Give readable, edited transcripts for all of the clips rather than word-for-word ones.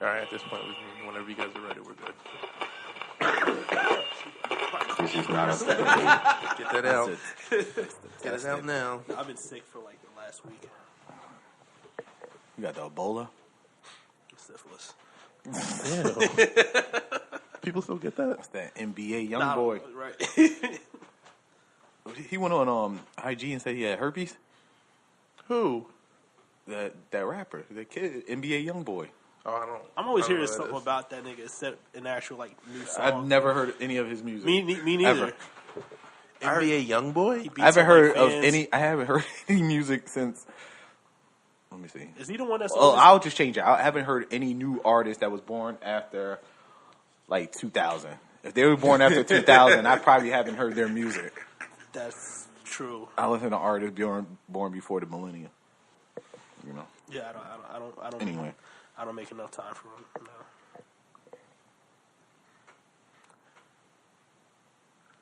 All right, at this point, whenever you guys are ready, we're good. This is not a Get that out. Get it out now. I've been sick for like the last week. You got the Ebola? Syphilis. Damn. People still get that? That's that NBA young boy. Right. He went on IG and said he had herpes. Who? That rapper, the kid, NBA young boy. Oh, I don't. I'm always I don't hearing know who that something is. about that nigga except an actual like new song. I've never heard any of his music. Me neither. Ever. NBA young boy? He beats I haven't up, heard like, of fans. any. I haven't heard any music since. Let me see. Is he the one that's? Oh, I'll just change it. I haven't heard any new artist that was born after like 2000. If they were born after 2000, I probably haven't heard their music. That's true. I listen to artists born before the millennium. You know. Yeah, I don't. Anyway, I don't make enough time for him. No.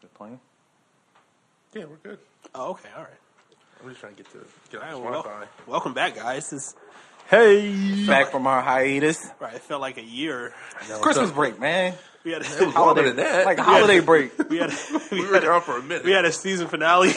just playing. Yeah, we're good. Oh, okay, all right. I'm just trying to get All on right, Spotify. welcome back, guys. Hey, back from our hiatus. Right, it felt like a year. Christmas break, man. We had It was longer than that. Like a holiday break. we had We were gone for a minute. we had a season finale.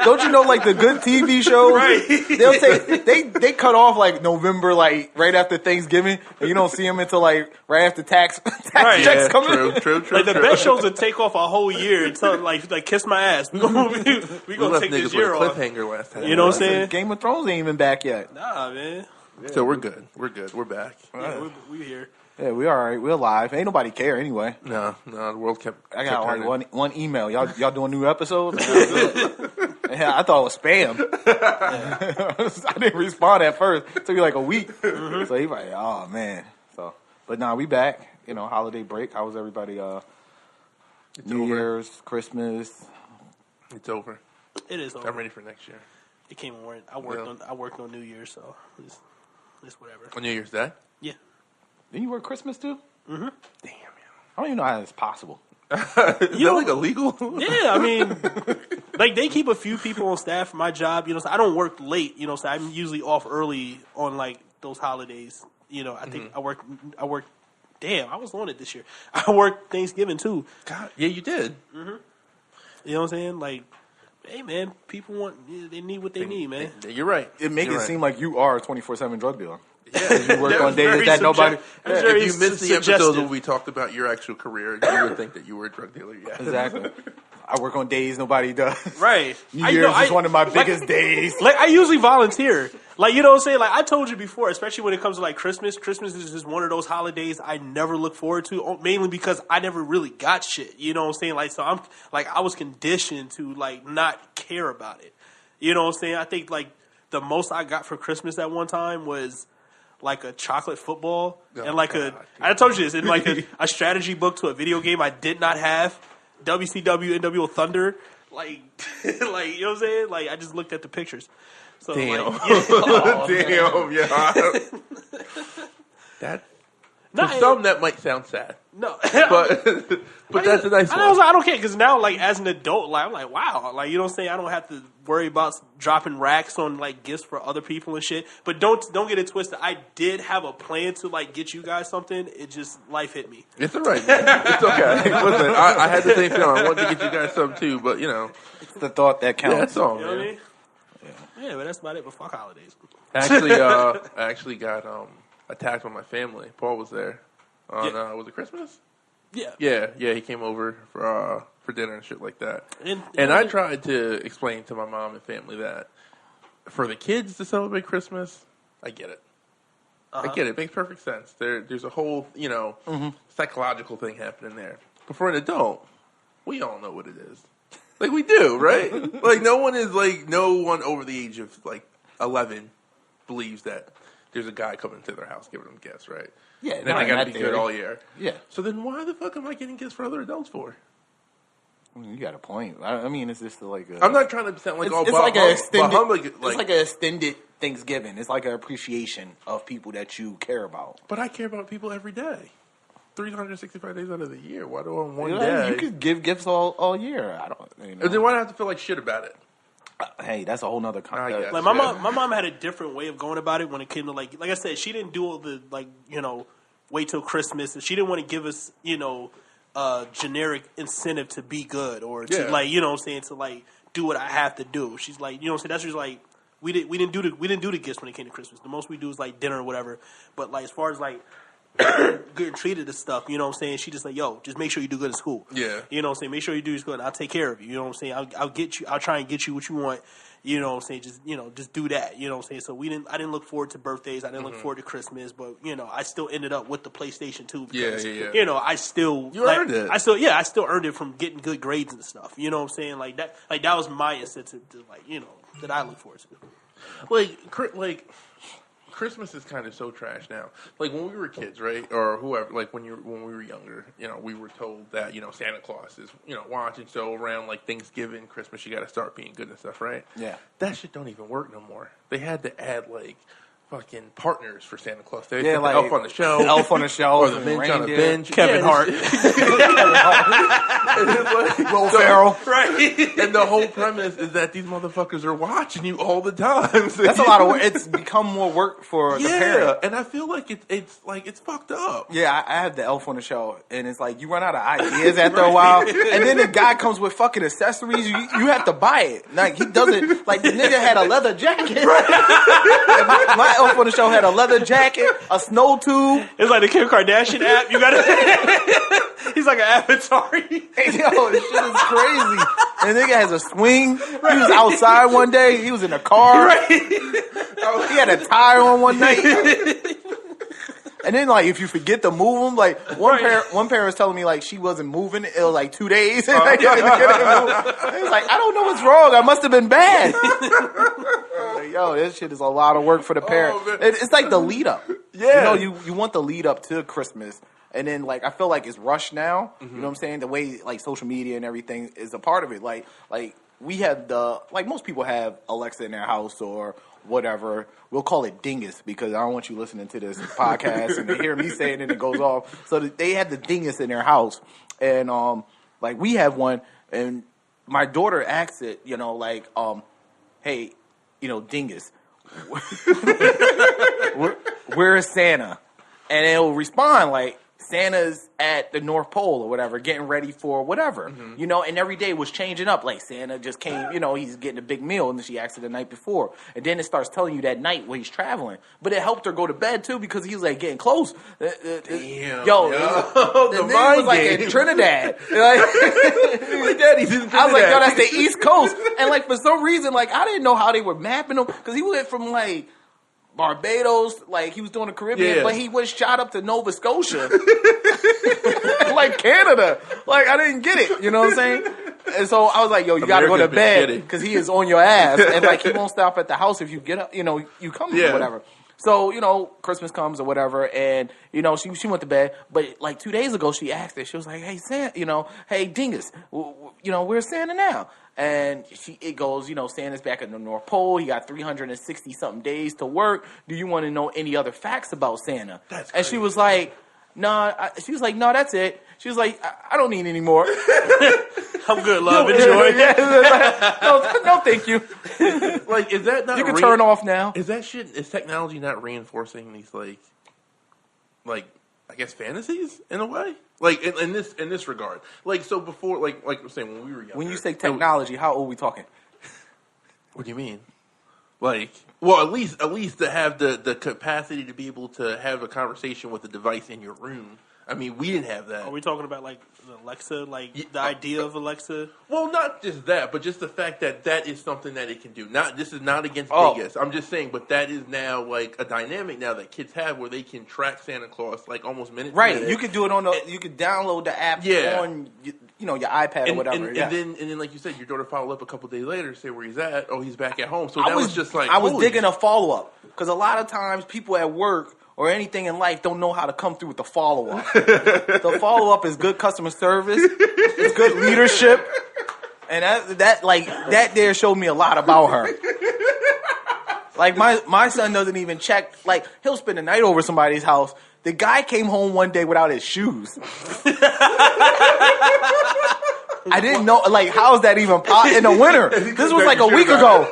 Don't you know, like the good TV shows? Right. They'll say they cut off like November, like right after Thanksgiving, and you don't see them until like right after tax Right. checks Yeah, come true, in. true. Like the best shows would take off a whole year until like kiss my ass. We gonna left take this niggas year with a off. cliffhanger last time. You know what I'm saying? Game of Thrones ain't even back yet. Nah, man. So we're good. We're good. We're back. Yeah, we here. Yeah, we all right. We're live. Ain't nobody care anyway. No, the world kept. I got kept like turning. one email. Y'all doing new episodes? Yeah, I thought it was spam. I didn't respond at first. It took me like a week. So he like, oh man. So, but nah, we back. You know, holiday break. How was everybody? New over. Year's, Christmas. It's over. It is over. I'm ready for next year. It came and went. I worked on New Year's, so it's whatever. On New Year's Day? Yeah. Didn't you work Christmas too? Damn, man. I don't even know how that's possible. Is that like illegal? Yeah, I mean, like they keep a few people on staff for my job. You know, so I don't work late. You know, so I'm usually off early on like those holidays. You know, I think I work. Damn, I was on it this year. I worked Thanksgiving too. God, yeah, you did. You know what I'm saying? Like, hey man, people they need what they need, man. You're right. It makes You're it right. seem like you are a 24/7 drug dealer. Yeah, You work on days that nobody. That's very if you missed the suggestive. episodes where we talked about your actual career, you would think that you were a drug dealer. Yeah, Exactly. I work on days nobody does. Right. New Year's is one of my biggest days. Like I usually volunteer. Like, you know what I'm saying? Like I told you before, especially when it comes to like Christmas. Christmas is just one of those holidays I never look forward to, mainly because I never really got shit. You know what I'm saying? Like, so I'm like, I was conditioned to like not care about it. You know what I'm saying? I think like the most I got for Christmas at one time was like a chocolate football and like I told you this, in like a strategy book to a video game I did not have. WCW NWO Thunder. Like, like, you know what I'm saying? Like, I just looked at the pictures. So, damn, like, yeah. damn, yeah. That for some that might sound sad, No, but that's a nice I was one. like, I don't care because now, like, as an adult, like, I'm like, wow, like, you know what I'm saying? I don't have to worry about dropping racks on like gifts for other people and shit. But don't get it twisted. I did have a plan to like get you guys something. It just life hit me. It's all right. Man. It's okay. Listen, I had the same feeling. I wanted to get you guys some too, but you know, It's the thought that counts. yeah, that's all, You know what I man. mean? Yeah, but that's about it. But fuck holidays. I actually got attacked by my family. Paul was there on was it Christmas? Yeah. Yeah. He came over for dinner and shit like that. And I tried to explain to my mom and family that for the kids to celebrate Christmas, I get it. I get it. It makes perfect sense. There's a whole psychological thing happening there. But for an adult, we all know what it is. Like we do, right? Like no one over the age of like 11 believes that there's a guy coming to their house giving them gifts, right? Yeah, And then I got to be good all year. Yeah. So then why the fuck am I getting gifts for other adults for? You got a point. I mean, it's just like I'm not trying to sound like it's like an extended. it's It's like an extended Thanksgiving. It's like an appreciation of people that you care about. But I care about people every day. 365 days out of the year. Why do I on one You day? could give gifts all year. I don't. You know. And then why do I have to feel like shit about it? Hey, that's a whole nother concept. Like my mom had a different way of going about it when it came to like I said, she didn't do all the wait till Christmas, and she didn't want to give us generic incentive to be good or to to do what I have to do. She's like, that's just like we didn't do the gifts when it came to Christmas. The most we do is like dinner or whatever. But like as far as like getting treated and stuff, she just like, yo, just make sure you do good in school. Yeah. Make sure you do good and I'll take care of you. I'll get you, I'll try and get you what you want. Just do that. So I didn't look forward to birthdays. I didn't look forward to Christmas, but I still ended up with the PlayStation 2 because I still earned it. I still earned it from getting good grades and stuff. Like that was my incentive to that I look forward to. Like Christmas is kind of so trash now. Like when we were kids, right, or whoever. Like when we were younger, we were told that Santa Claus is watching. So around like Thanksgiving, Christmas, you got to start being good and stuff, right? Yeah. That shit don't even work no more. They had to add like fucking partners for Santa Claus. They Yeah, put like the Elf on the Shelf, Elf on the Shelf, or the Bench on a Bench. Kevin Hart, Will Ferrell, right? And the whole premise is that these motherfuckers are watching you all the time. So that's a lot of work. It's become more work for the parent. And I feel like it's fucked up. Yeah, I have the Elf on the Shelf, and it's like you run out of ideas after a while, and then the guy comes with fucking accessories. You have to buy it. Like he doesn't. Like the nigga had a leather jacket. My Elf on the Shelf had a leather jacket, a snow tube. It's like the Kim Kardashian app. You gotta. He's like an avatar. Yo, this shit is crazy. And the nigga has a swing. He was outside one day. He was in a car. Right. He had a tire on one night. And then, like, if you forget to move them, like, one parent was telling me, like, she wasn't moving. It was, like, 2 days. It's like, I don't know what's wrong. I must have been bad. Like, yo, this shit is a lot of work for the parent. It's like the lead up. Yeah. You want the lead up to Christmas. And then, like, I feel like it's rushed now. You know what I'm saying? The way, like, social media and everything is a part of it. Like we have most people have Alexa in their house or whatever. We'll call it Dingus because I don't want you listening to this podcast and to hear me saying it and it goes off. So they had the Dingus in their house. And, we have one. And my daughter asked it, hey, Dingus, where is Santa? And it'll respond like, Santa's at the North Pole or whatever, getting ready for whatever, and every day was changing up. Like Santa just came, he's getting a big meal, and then she asked it the night before, and then it starts telling you that night when he's traveling. But it helped her go to bed too because he was like getting close. Damn, the nigga was like in Trinidad. Daddy's in Trinidad. I was like, yo, that's the East Coast, and like for some reason, like I didn't know how they were mapping them because he went from like Barbados, like he was doing the Caribbean, but he was shot up to Nova Scotia, like Canada. Like I didn't get it, you know what I'm saying? And so I was like, "Yo, you got to go to bed because he is on your ass, and like he won't stop at the house if you get up, you come or whatever." So Christmas comes or whatever, and she went to bed. But like 2 days ago, she asked it. She was like, "Hey Santa, hey Dingus, where's Santa now?" And it goes, Santa's back at the North Pole. He got 360 something days to work. Do you want to know any other facts about Santa? That's and she was like, "No." She was like, "No, that's it." She was like, "I don't need any more." I'm good, love. Enjoy. No, thank you. Like, is that not? You can turn off now. Is that shit? Is technology not reinforcing these like I guess fantasies in a way? Like in this regard. Like so before, like I'm saying when we were younger. When you say technology, how old are we talking? What do you mean? Like, well, at least to have the capacity to be able to have a conversation with a device in your room. I mean, we didn't have that. Are we talking about like Alexa, like the idea of Alexa? Well, not just that, but just the fact that is something that it can do. This is not against Dingus. I'm just saying, but that is now like a dynamic now that kids have where they can track Santa Claus like almost minute to minute. You could do it you could download the app on your iPad or whatever. And then like you said, your daughter followed up a couple days later to say where he's at. Oh, he's back at home. So that was just like I was digging a follow up because a lot of times people at work or anything in life don't know how to come through with the follow-up. The follow-up is good customer service. It's good leadership. And that there showed me a lot about her. Like, my son doesn't even check. Like, he'll spend the night over somebody's house. The guy came home one day without his shoes. I didn't know. Like, how is that even in the winter? This was like a week ago.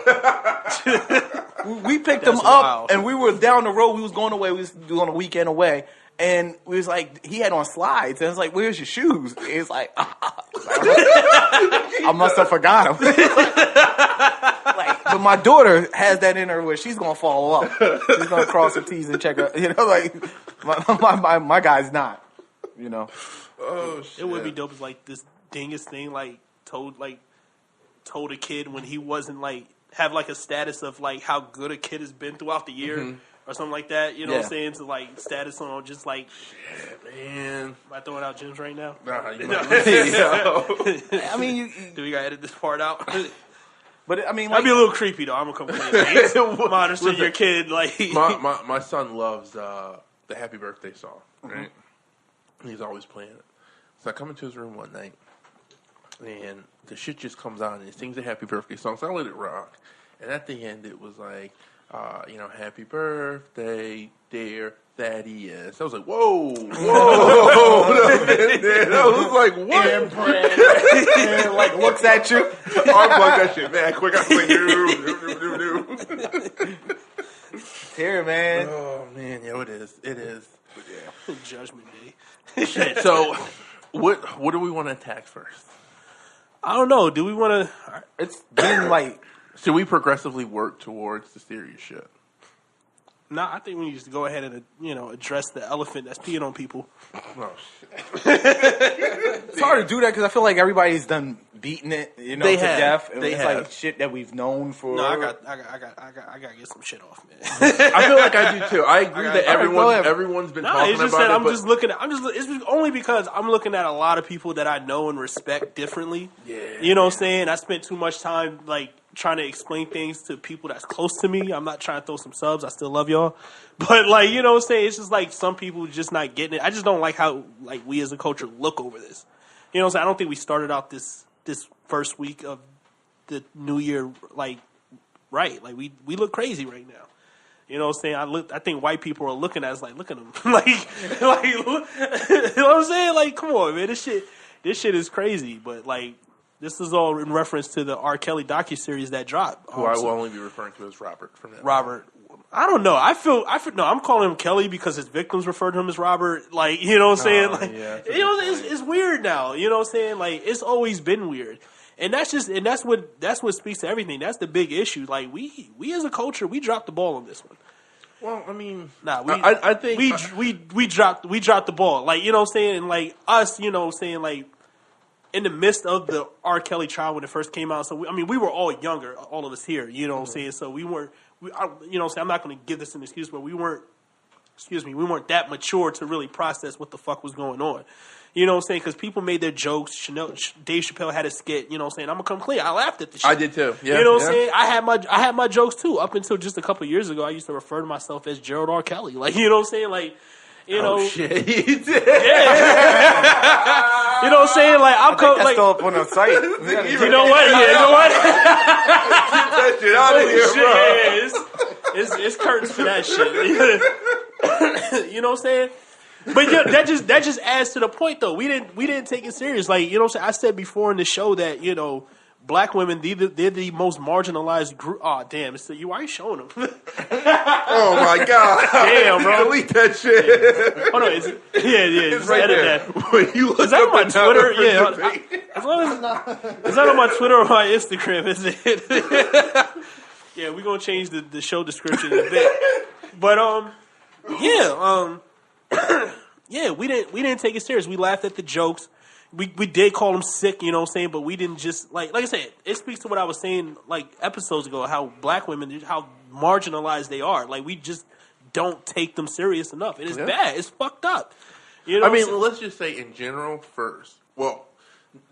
We picked him up, and we were down the road. We was going away. We was doing a weekend away. And we was like, he had on slides. And I was like, where's your shoes? It's like, I must have forgot them. Like, but my daughter has that in her where she's going to follow up. She's going to cross her T's and check her. You know, like, my guy's not, you know. Oh, shit. It would be dope if, like, this Dingus thing, like, told a kid when he wasn't, like, have, like, a status of, like, how good a kid has been throughout the year. Mm-hmm. Or something like that, you know what I'm saying? To like status on just like, shit, man. Am I throwing out gems right now? Nah, you I mean, do we gotta edit this part out? But I mean, that'd be a little creepy though. I'm gonna complain. Monitoring your kid, like my son loves the Happy Birthday song, right? Mm-hmm. He's always playing it. So I come into his room one night, and the shit just comes on, and he sings the Happy Birthday song. So I let it rock, and at the end, it was like. Happy birthday, dear Thaddeus. I was like, whoa. I was like, what? And like, looks at you. Unplug that shit, man. Quick, I was like, Here, man. Oh, man. Yo, it is. It is. Yeah. Judgment Day. So, what do we want to attack first? I don't know. Do we want to? It's been like. Should we progressively work towards the serious shit? Nah, I think we need to go ahead and address the elephant that's peeing on people. Oh shit! It's hard to do that because I feel like everybody's done beating it, to death. It's like shit that we've known for. No, I got to get some shit off, man. I feel like I do too. I agree that everyone's been talking it's just about that it. It's only because I'm looking at a lot of people that I know and respect differently. Yeah, you know what I'm saying? I spent too much time like trying to explain things to people that's close to me. I'm not trying to throw some subs. I still love y'all. But, like, you know what I'm saying? It's just like some people just not getting it. I just don't like how, like, we as a culture look over this. You know what I'm saying? I don't think we started out this first week of the new year, like, right. Like, we look crazy right now. You know what I'm saying? I think white people are looking at us like, look at them. like, you know what I'm saying? Like, come on, man. This shit is crazy. But, like, this is all in reference to the R. Kelly docuseries that dropped. Who I will only be referring to as Robert from that. Robert. I don't know. I feel. No, I'm calling him Kelly because his victims refer to him as Robert. Like, you know what I'm saying? Like, yeah, it's weird now. You know what I'm saying? Like, it's always been weird. And that's what speaks to everything. That's the big issue. Like, we as a culture, we dropped the ball on this one. Well, I mean, I think we dropped the ball. Like, you know what I'm saying? And like us, you know what I'm saying? Like, in the midst of the R. Kelly trial when it first came out, so we were all younger, all of us here. You know what I'm saying? So we weren't. You know what I'm saying? I'm not going to give this an excuse, but we weren't that mature to really process what the fuck was going on. You know what I'm saying? Because people made their jokes. Dave Chappelle had a skit. You know what I'm saying? I'm going to come clean. I laughed at the shit. I did too. Yeah, you know what I'm saying? I had my jokes too. Up until just a couple of years ago, I used to refer to myself as Gerald R. Kelly. Like, you know what I'm saying? Like, you know, shit. You did. Yeah. You know what I'm saying? Like, I'm that's like, still up on the site. You know what? Yeah, you know what? Get that shit out of here, bro. Yeah, it's curtains for that shit. You know what I'm saying? But yeah, that just adds to the point, though. We didn't take it serious. Like, you know what I'm saying? I said before in the show that, you know, black women, they're the most marginalized group. Oh, damn. Why are you showing them? Oh, my God. Damn, bro. Delete that shit. Yeah. Oh, no. It's right there. When you look is that on my Twitter? Yeah. Is that on my Twitter or my Instagram? Is it? Yeah, we're going to change the show description in a bit. But, yeah, we didn't take it serious. We laughed at the jokes. We did call them sick, you know what I'm saying, but we didn't just, like I said, it speaks to what I was saying, like, episodes ago, how black women, how marginalized they are. Like, we just don't take them serious enough. And it's bad. It's fucked up. You know let's just say in general first. Well,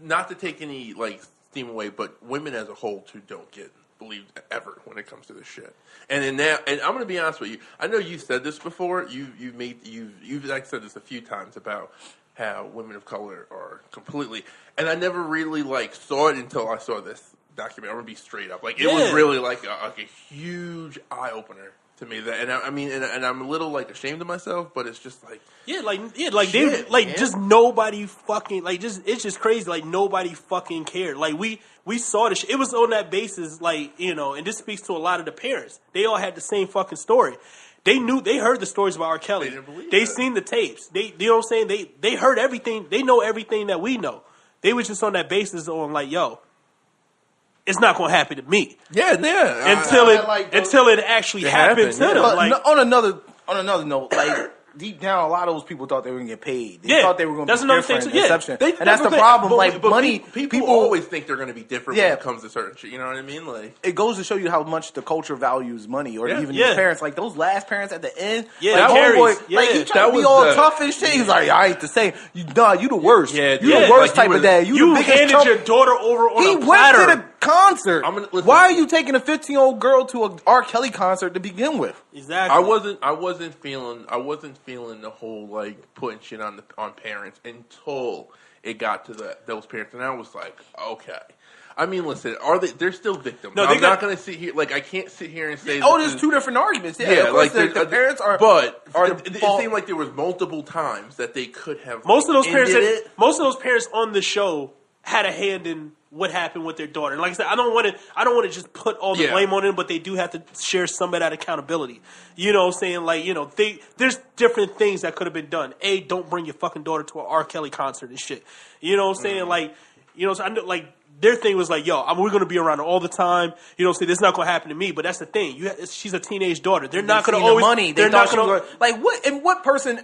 not to take any, like, steam away, but women as a whole, too, don't get believed ever when it comes to this shit. And I'm going to be honest with you. I know you've said this before. You've like said this a few times about how women of color are completely, and I never really like saw it until I saw this documentary. I'm gonna be straight up, like it was really like a huge eye opener to me. That, and I mean, and I'm a little like ashamed of myself, but it's just like just nobody fucking it's just crazy. Like nobody fucking cared. Like we saw this. It was on that basis, like and this speaks to a lot of the parents. They all had the same fucking story. They heard the stories about R. Kelly. They seen the tapes. You know what I'm saying? They heard everything. They know everything that we know. They was just on that basis on like, yo, it's not going to happen to me. Yeah. Until it actually happened to them. But like, on another note, like deep down, a lot of those people thought they were going to get paid. They thought they were going to be different. And that's the problem. But money, people always think they're going to be different when it comes to certain shit. You know what I mean? Like it goes to show you how much the culture values money, or even your parents. Like those last parents at the end. Yeah, like homeboy, like he tried to be all tough and shit. He's like, I ain't the same. You the worst. Yeah, you the worst type of dad. You handed your daughter over on a platter. He went to the concert. Why are you taking a 15-year-old girl to a R. Kelly concert to begin with? Exactly. I wasn't feeling the whole like putting shit on parents until it got to those parents, and I was like, okay. I mean, listen, they're still victims. No, I'm not going to sit here I can't sit here and say. There's two different arguments. Yeah, like the parents are. But it seemed like there was multiple times that they could have. Most of those parents on the show had a hand in what happened with their daughter. And like I said, I don't want to just put all the blame on them, but they do have to share some of that accountability. You know what I'm saying? Like, there's different things that could have been done. Don't bring your fucking daughter to an R. Kelly concert and shit. You know what I'm saying? Like, so I know, like, their thing was like, yo, we're going to be around her all the time. You know what I'm saying? This is not going to happen to me, but that's the thing. She's a teenage daughter. They're not going to always... money. They're not going to... Like, what person...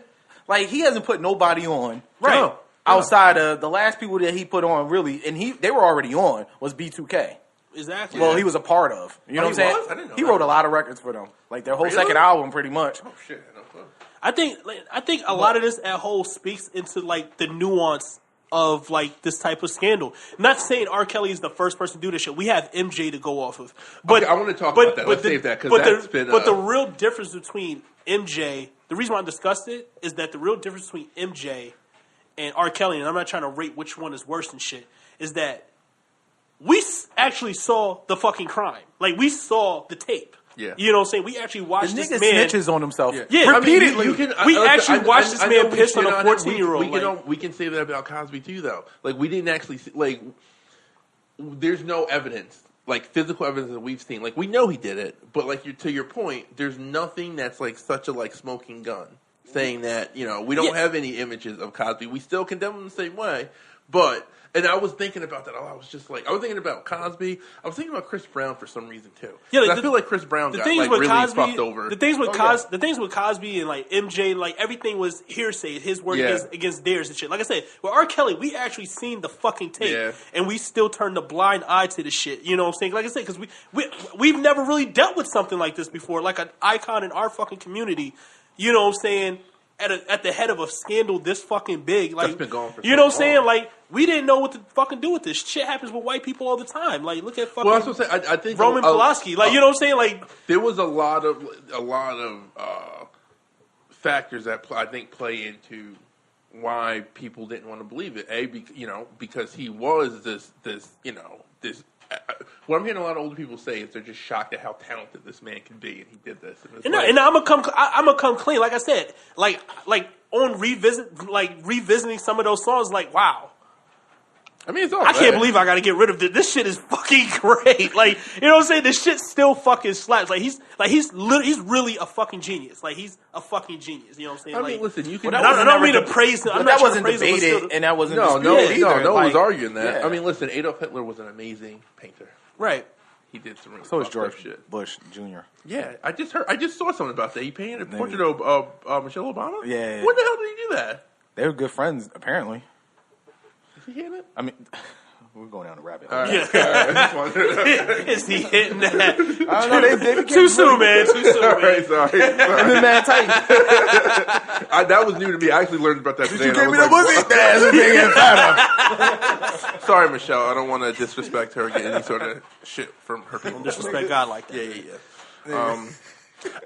Like, he hasn't put nobody on. Right. No. Outside of the last people that he put on, really, and they were already on, was B2K. Exactly. Well, he was a part of. You know what I'm saying? I didn't know he wrote a lot of records for them, like their whole second album, pretty much. Oh shit! No clue. I think a lot of this at whole speaks into like the nuance of like this type of scandal. Not saying R. Kelly is the first person to do this shit. We have MJ to go off of. But I want to talk about that. Let's save that because that's been. But the real difference between MJ, the reason why I discussed it is that the real difference between MJ and R. Kelly, and I'm not trying to rate which one is worse and shit, is that we actually saw the fucking crime. Like, we saw the tape. Yeah. You know what I'm saying? We actually watched this man... snitches on himself. Yeah. Repeatedly. We actually watched this man piss on a 14-year-old. We can say that about Cosby, too, though. Like, we didn't actually... Like, there's no evidence, like, physical evidence that we've seen. Like, we know he did it, but, like, to your point, there's nothing that's, like, such a, like, smoking gun. Saying that, we don't have any images of Cosby. We still condemn him the same way. But, and I was thinking about that. I was just like, I was thinking about Cosby. I was thinking about Chris Brown for some reason, too. Yeah, I feel like Chris Brown got, like, really fucked over. The things with Cosby and, like, MJ, like, everything was hearsay. His word against theirs and shit. Like I said, with R. Kelly, we actually seen the fucking tape. And we still turned a blind eye to the shit. You know what I'm saying? Like I said, because we've never really dealt with something like this before. Like an icon in our fucking community. You know what I'm saying? At the head of a scandal this fucking big, like, that's been going for you know what I'm saying? Like, we didn't know what to fucking do with this. Shit happens with white people all the time. Like, look at fucking. Well, I was gonna say, I think Roman Polanski. Like, you know what I'm saying? Like, there was a lot of factors that I think play into why people didn't want to believe it. Because he was this. What I'm hearing a lot of older people say is they're just shocked at how talented this man can be, and he did this. And I'm gonna come clean. Like I said, like on revisiting some of those songs, like, wow. I mean, it's all I can't believe I got to get rid of this. This shit is fucking great. Like, you know what I'm saying? This shit still fucking slaps. He's really a fucking genius. Like, he's a fucking genius. You know what I'm saying? I mean, listen, you can. I don't mean to praise him. That wasn't debated, and that wasn't disputed either. No one was arguing that. Yeah. I mean, listen, Adolf Hitler was an amazing painter. Right. He did some really so is George Bush Jr. Yeah, I just saw something about that. He painted a portrait of Michelle Obama. Yeah. When the hell did he do that? They were good friends, apparently. Is he hitting it? I mean, we're going down the rabbit hole. Yeah. Is he hitting that? I don't know. They Too soon, man. Too soon. Sorry. And then Mad Titan. That was new to me. I actually learned about that today. You gave me the pussy. That's a big fatter. Sorry, Michelle. I don't want to disrespect her or get any sort of shit from her people. Don't disrespect God like that. Yeah.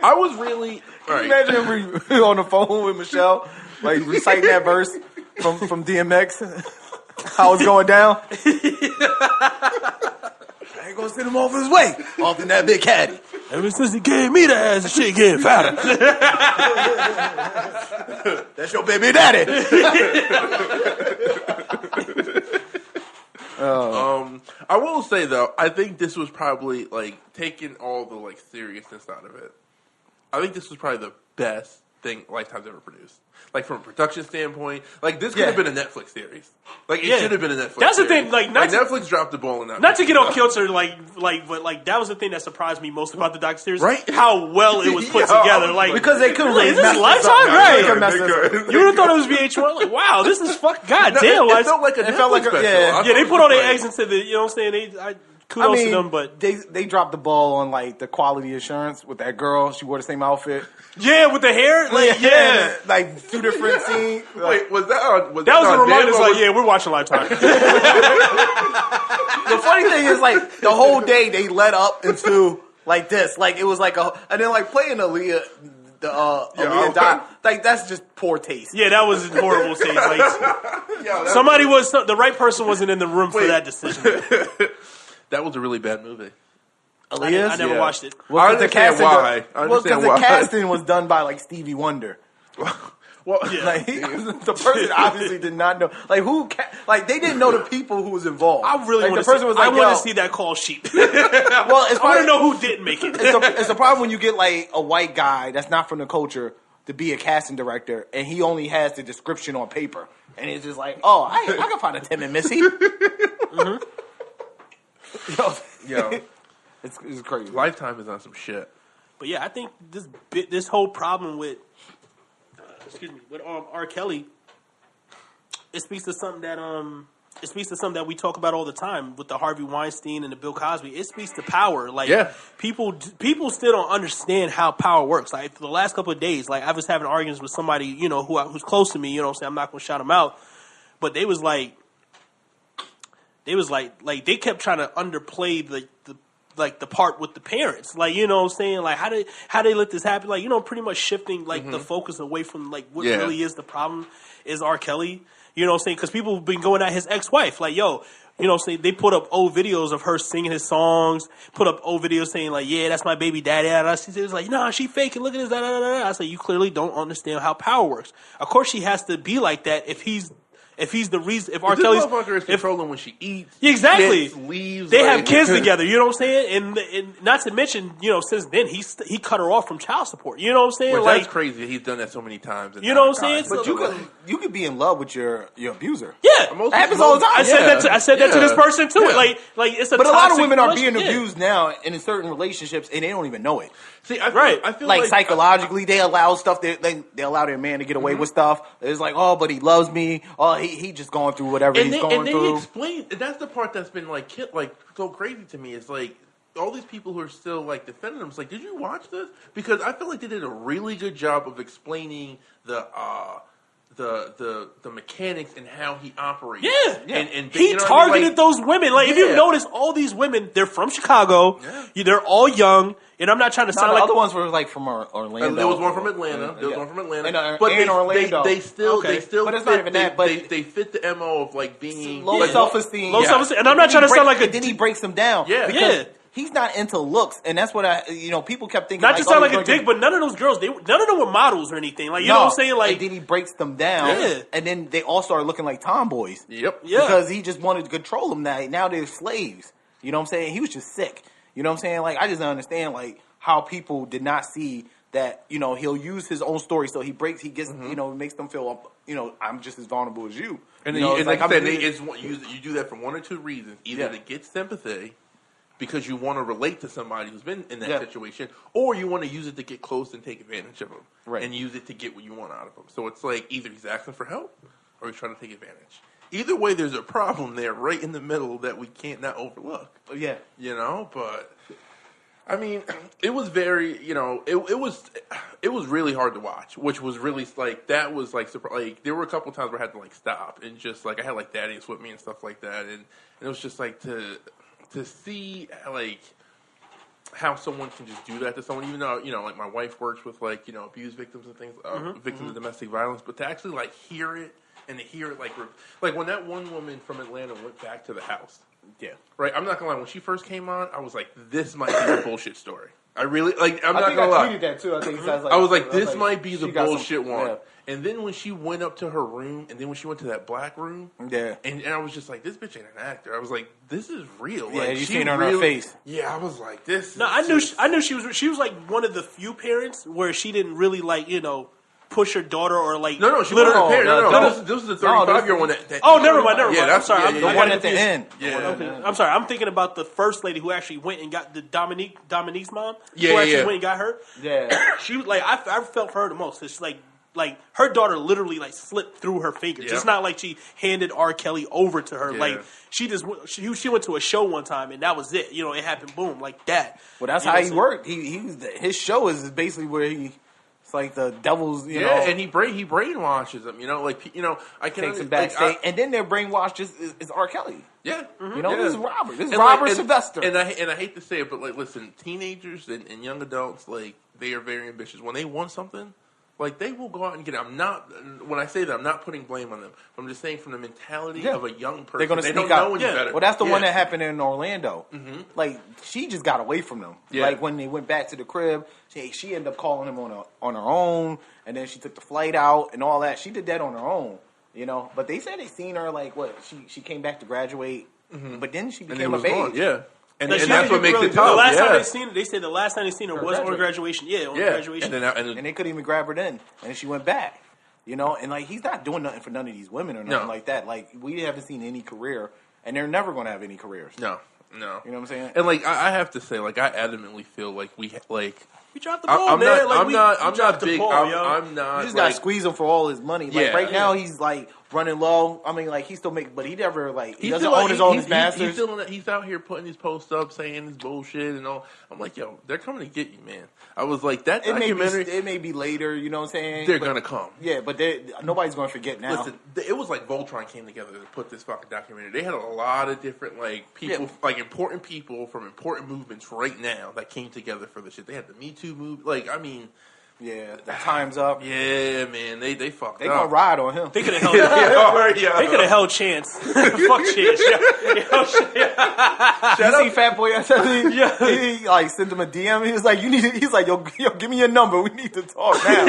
I was really. Can you imagine if we on the phone with Michelle, like reciting that verse from DMX? How it's going down? I ain't You're going to send him off his way. Off in that big caddy. Ever since he gave me the ass, the shit getting fatter. That's your baby daddy. I will say though, I think this was probably like taking all the like seriousness out of it. I think this was probably the best thing Lifetime's ever produced. Like from a production standpoint, like this could have been a Netflix series. Like it should have been a Netflix. That's series. the thing. Like Netflix dropped the ball in that. Not to get on kilter, but that was the thing that surprised me most about the docu-series. Right? How well it was put together. Like because they couldn't is this Lifetime? Right? You would have thought it was VH1. Like, wow, this is fucking goddamn. It felt like a Netflix special. Yeah, they put all their eggs into the. You know what I'm saying? Kudos to them, but they dropped the ball on like the quality assurance with that girl. She wore the same outfit. Yeah, with the hair. Like, like 2 different scenes. Wait, was that on? That was a reminder. It's like, we're watching Lifetime. The funny thing is, like the whole day they led up into like this. Like it was like and then like playing Aaliyah. Aaliyah died. Like that's just poor taste. Yeah, that was horrible taste. Like the right person wasn't in the room for that decision. That was a really bad movie. Aaliyah's? I never watched it. I understand why. Well, because the casting was done by like Stevie Wonder. Well, like the person obviously did not know. Like like they didn't know the people who was involved. I really want to see. I want to see that call sheet. Well, I want to know who didn't make it. It's a problem when you get like a white guy that's not from the culture to be a casting director, and he only has the description on paper, and it's just like, oh, I can find a Tim and Missy. Mm-hmm. Yo. It's crazy. Lifetime is on some shit. But yeah, I think this whole problem with R. Kelly, it speaks to something that we talk about all the time with the Harvey Weinstein and the Bill Cosby. It speaks to power. Like people still don't understand how power works. Like for the last couple of days, like I was having arguments with somebody, who's close to me. You know what I'm saying? I'm not going to shout them out, but they was like they kept trying to underplay the part with the parents, like, you know what I'm saying, like how they let this happen, like, pretty much shifting like the focus away from like what really is the problem is R. Kelly, you know what I'm saying, because people have been going at his ex-wife, like, yo, you know what I'm saying, they put up old videos of her singing his songs, put up old videos saying like, yeah, that's my baby daddy, and she was like, nah, she faking, look at this, I said, you clearly don't understand how power works. Of course she has to be like that if he's the reason, if R. Kelly's motherfucker is controlling when she eats, exactly, leaves, they have kids together. You know what I'm saying? And not to mention, since then he cut her off from child support. You know what I'm saying? Like that's crazy. He's done that so many times. You know what I'm saying? But you could be in love with your abuser. Yeah, that happens all the time. I said that to this person too. Yeah. Like it's a. But a lot of women are being abused now in certain relationships, and they don't even know it. See, I feel like psychologically, they allow stuff. They allow their man to get away with stuff. It's like, oh, but he loves me. Oh, he just going through whatever he's going through. And they explain. That's the part that's been like so crazy to me. Is like all these people who are still like defending them. It's like, did you watch this? Because I feel like they did a really good job of explaining the mechanics and how he operates. Yeah. And he targeted those women. Like if you notice, all these women, they're from Chicago. Yeah. They're all young. And I'm not trying to sound like the other ones were like from Orlando. There was one from Atlanta. But Orlando. They still. But it's not even that. But they fit the MO of like being low self-esteem. Low self-esteem. And I'm not trying to sound like a. Then he breaks them down. Yeah. He's not into looks, and that's what people kept thinking. Not to sound like a dick, but none of those girls, none of them were models or anything. Like, you know what I'm saying? Like, and then he breaks them down, and then they all started looking like tomboys. Yep. Yeah. Because he just wanted to control them. Now they're slaves. You know what I'm saying? He was just sick. You know what I'm saying? Like, I just don't understand, like, how people did not see that, he'll use his own story. So he gets, makes them feel, I'm just as vulnerable as you. And, you do that for one or two reasons. Either to get sympathy, because you want to relate to somebody who's been in that situation, or you want to use it to get close and take advantage of them, and use it to get what you want out of them. So it's like either he's asking for help, or he's trying to take advantage. Either way, there's a problem there right in the middle that we can't not overlook. Yeah. But I mean, it was very, it was really hard to watch, which was really like, that was like there were a couple times where I had to like stop and just like, I had like daddies with me and stuff like that, and it was just like to see like how someone can just do that to someone, even though like my wife works with like abuse victims and things, victims of domestic violence, but to actually like hear it and to hear it like when that one woman from Atlanta went back to the house Yeah. Right? I'm not gonna lie. When she first came on, I was like, this might be the bullshit story. I really like. I'm not gonna lie. I tweeted that too. I think he says like. I was like, this might be the bullshit one. Yeah. And then when she went up to her room, and then when she went to that black room, and I was just like, this bitch ain't an actor. I was like, this is real. Yeah, like, you seen her on her face. Yeah, I was like, this. No, I knew she was like one of the few parents where she didn't really like push her daughter or like. No, she wasn't a parent. No. This was the 35-year-old one. Oh, never mind. Yeah, I'm sorry. The one at the end. Yeah. Okay. I'm sorry. I'm thinking about the first lady who actually went and got the Dominique's mom. Yeah, who actually went and got her. Yeah. She like I felt for her the most. It's like her daughter literally like slipped through her fingers. Yep. It's not like she handed R. Kelly over to her. Yeah. Like she went to a show one time and that was it. It happened boom like that. Well, that's how he worked. His show is basically where it's like the devil's, you know. And he brainwashes them, I can takes him backstage, and then their brainwash is R. Kelly. Yeah, this is Robert. This is Robert Sylvester. And I hate to say it, but like, listen, teenagers and young adults, like, they are very ambitious. When they want something, like, they will go out and get it. When I say that, I'm not putting blame on them. But I'm just saying from the mentality of a young person, they're going to sneak sneak don't out. know any better. Well, that's the one that happened in Orlando. Mm-hmm. Like, she just got away from them. Yeah. Like, when they went back to the crib, she ended up calling him on her own, and then she took the flight out and all that. She did that on her own, But they said they seen her, like, she came back to graduate, but then she became a babe. Gone. Yeah. And That's what makes it The tough. last time they said the last time they seen her was on graduation. Yeah, on graduation. And they couldn't even grab her then, and then she went back. And like, he's not doing nothing for none of these women or nothing like that. Like, we haven't seen any career, and they're never going to have any careers. No. You know what I'm saying? And like, I have to say, like, I adamantly feel like we dropped the ball, I'm man. not big. I'm not. You just gotta squeeze him for all his money. Like right now, he's like running low. I mean, like he still but he never he doesn't own his own masters. He's out here putting these posts up, saying his bullshit and all. I'm like, yo, they're coming to get you, man. I was like, that documentary. It may be later. You know what I'm saying? They're gonna come. Yeah, but nobody's gonna forget now. Listen, it was like Voltron came together to put this fucking documentary. They had a lot of different people, like important people from important movements right now that came together for this shit. They had the Me Too movement. Yeah, the time's up. Yeah, man, they fucked up. They gonna ride on him. They could have held. They could have held Chance. Fuck Chance. Shut up, Fat Boy. He like sent him a DM. He was like, He's like, yo, give me your number. We need to talk now.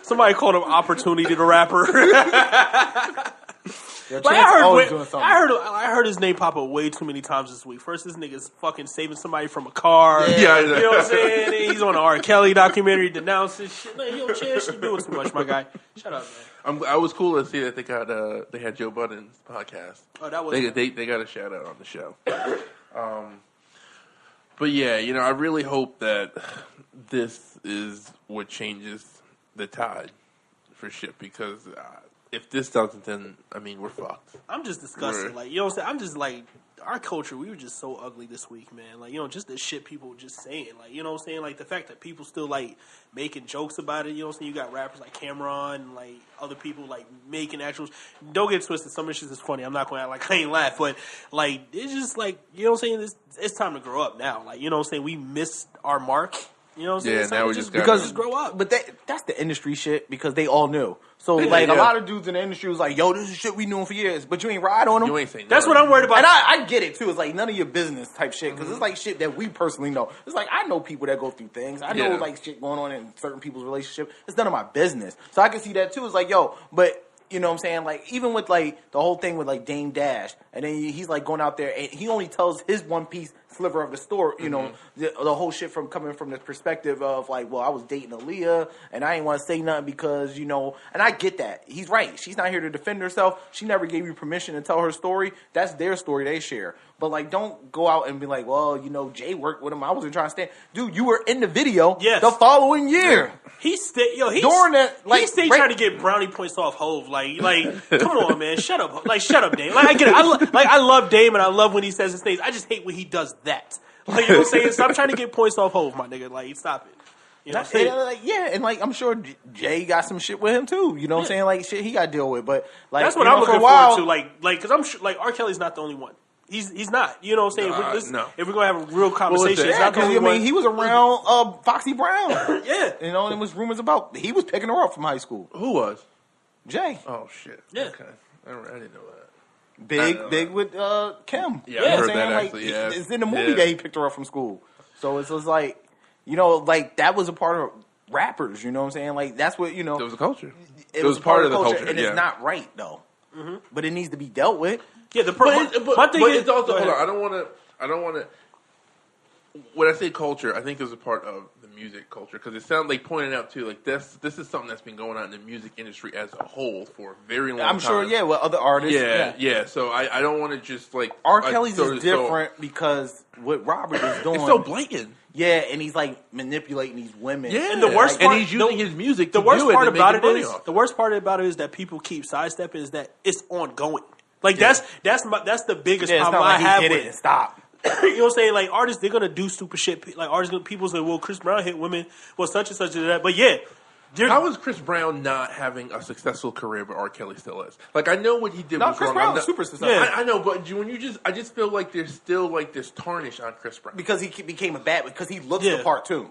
Somebody called him Opportunity the Rapper. I heard his name pop up way too many times this week. First, this nigga's fucking saving somebody from a car. Yeah, you know what I'm saying? And he's on an R. Kelly documentary denouncing shit. Like, yo, Chance, you doing too much, my guy. Shut up, man. I was cool to see that they had Joe Budden's podcast. Oh, that was they got a shout out on the show. But yeah, I really hope that this is what changes the tide for shit because. If this doesn't, then, we're fucked. I'm just disgusted. Like, you know what I'm saying? I'm just like, our culture, we were just so ugly this week, man. Like, just the shit people were just saying. Like, you know what I'm saying? Like, the fact that people still, like, making jokes about it. You know what I'm saying? You got rappers like Cameron and, like, other people, like, making actual... Don't get twisted. Some of this shit is funny. I'm not going to act like I ain't laugh. But, like, it's just, like, you know what I'm saying? It's time to grow up now. Like, you know what I'm saying? We missed our mark. You know what I'm saying? Yeah, now we just grow up. But that's the industry shit because they all knew. So, a lot of dudes in the industry was like, yo, this is shit we knew for years. But you ain't ride on them. You ain't saying That's what I'm worried about. And I get it, too. It's like none of your business type shit because it's like shit that we personally know. It's like I know people that go through things. I know, like, shit going on in certain people's relationship. It's none of my business. So I can see that, too. It's like, yo, but... You know what I'm saying? Like, even with, like, the whole thing with, like, Dame Dash, and then he's, like, going out there, and he only tells his one piece sliver of the story, you know, the whole shit coming from the perspective of, like, well, I was dating Aaliyah, and I ain't want to say nothing because, and I get that. He's right. She's not here to defend herself. She never gave you permission to tell her story. That's their story they share. But, like, don't go out and be like, well, Jay worked with him. I wasn't trying to stand. Dude, you were in the video the following year. He stayed trying to get brownie points off Hove. Like, come on, man, shut up, Dame. Like, I get it. I love Dame and I love when he says his things. I just hate when he does that. Like, you know what I'm saying? Stop trying to get points off Hove, my nigga. Like, stop it. You know what I'm saying? And like, I'm sure Jay got some shit with him too. You know what I'm saying? Like, shit he got to deal with. But like, that's what I'm looking forward to. Like, because I'm sure, like, R. Kelly's not the only one. He's not. You know what I'm saying? If we're going to have a real conversation, he was around Foxy Brown. Yeah. And there was rumors about he was picking her up from high school. Who was? Jay. Oh, shit. Yeah. Okay. I didn't know that. Big with Kim. Yeah, You know I heard what I'm saying? that Like, actually, yeah. it's in the movie Yeah. that he picked her up from school. So it's just like, you know, like that was a part of rappers. You know what I'm saying? Like that's what you know. It was a culture. It was part of the culture, and yeah. it's not right though. But it needs to be dealt with. Yeah, But is, it's also go hold ahead. on. I don't want to. When I say culture, I think there's a part of the music culture because it sounds like pointing out too. Like this is something that's been going on in the music industry as a whole for a very long time. I'm sure, yeah, with other artists. Yeah. So I don't want to just like R. Kelly's so- is different because what Robert is doing. It's so blatant. Yeah, and he's like manipulating these women. Yeah, And the worst part- and he's using his music. The to worst do it part and about make it money is off. the worst part about it is that people keep sidestepping is that it's ongoing. Like that's the biggest Yeah, it's problem not like I have he hit with it and stop. you know what I'm saying? Like artists, they're gonna do stupid shit. Like artists, people say, "Well, Chris Brown hit women, well, such and such and that." But yeah, how is Chris Brown not having a successful career, but R. Kelly still is? Like I know what he did No, was Chris wrong. Brown I'm is not- super successful. Yeah. I know, but I just feel like there's still like this tarnish on Chris Brown Because he became a bad because he looks Yeah. the part too.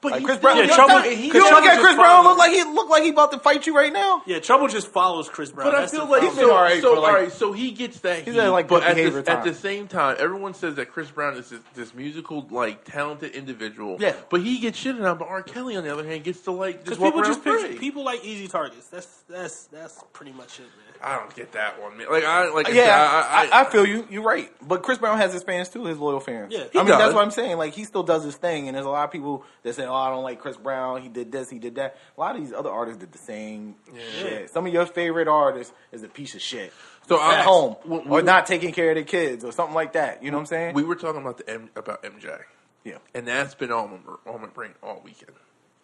But Like he Chris still- Brown, Yeah, you Trouble- don't he- you Trouble don't look at just Chris Brown follows- look like he about to fight you right now. yeah, Trouble just follows Chris Brown. But I That's feel the like He's problem. been all right for, like- all right, so he gets that He's heat, had, like, but good behavior at time. the same time, everyone says that Chris Brown is this musical, like, talented individual. Yeah. But he gets shitted on, but R. Kelly, on the other hand, gets to, like, because just walk people around just pick, free. people like easy targets. That's pretty much it, man. I don't get that one, man. Like, I Yeah, said, I feel you. You're right. But Chris Brown has his fans too, his loyal fans. Yeah. I He mean, does. that's what I'm saying. Like, he still does his thing, and there's a lot of people that say, "Oh, I don't like Chris Brown. He did this, he did that." A lot of these other artists did the same shit. Some of your favorite artists is a piece of shit. So At I- home, we- or not taking care of their kids, or something like that. You know what I'm saying? we were talking about about MJ. Yeah. And that's been on my brain all weekend.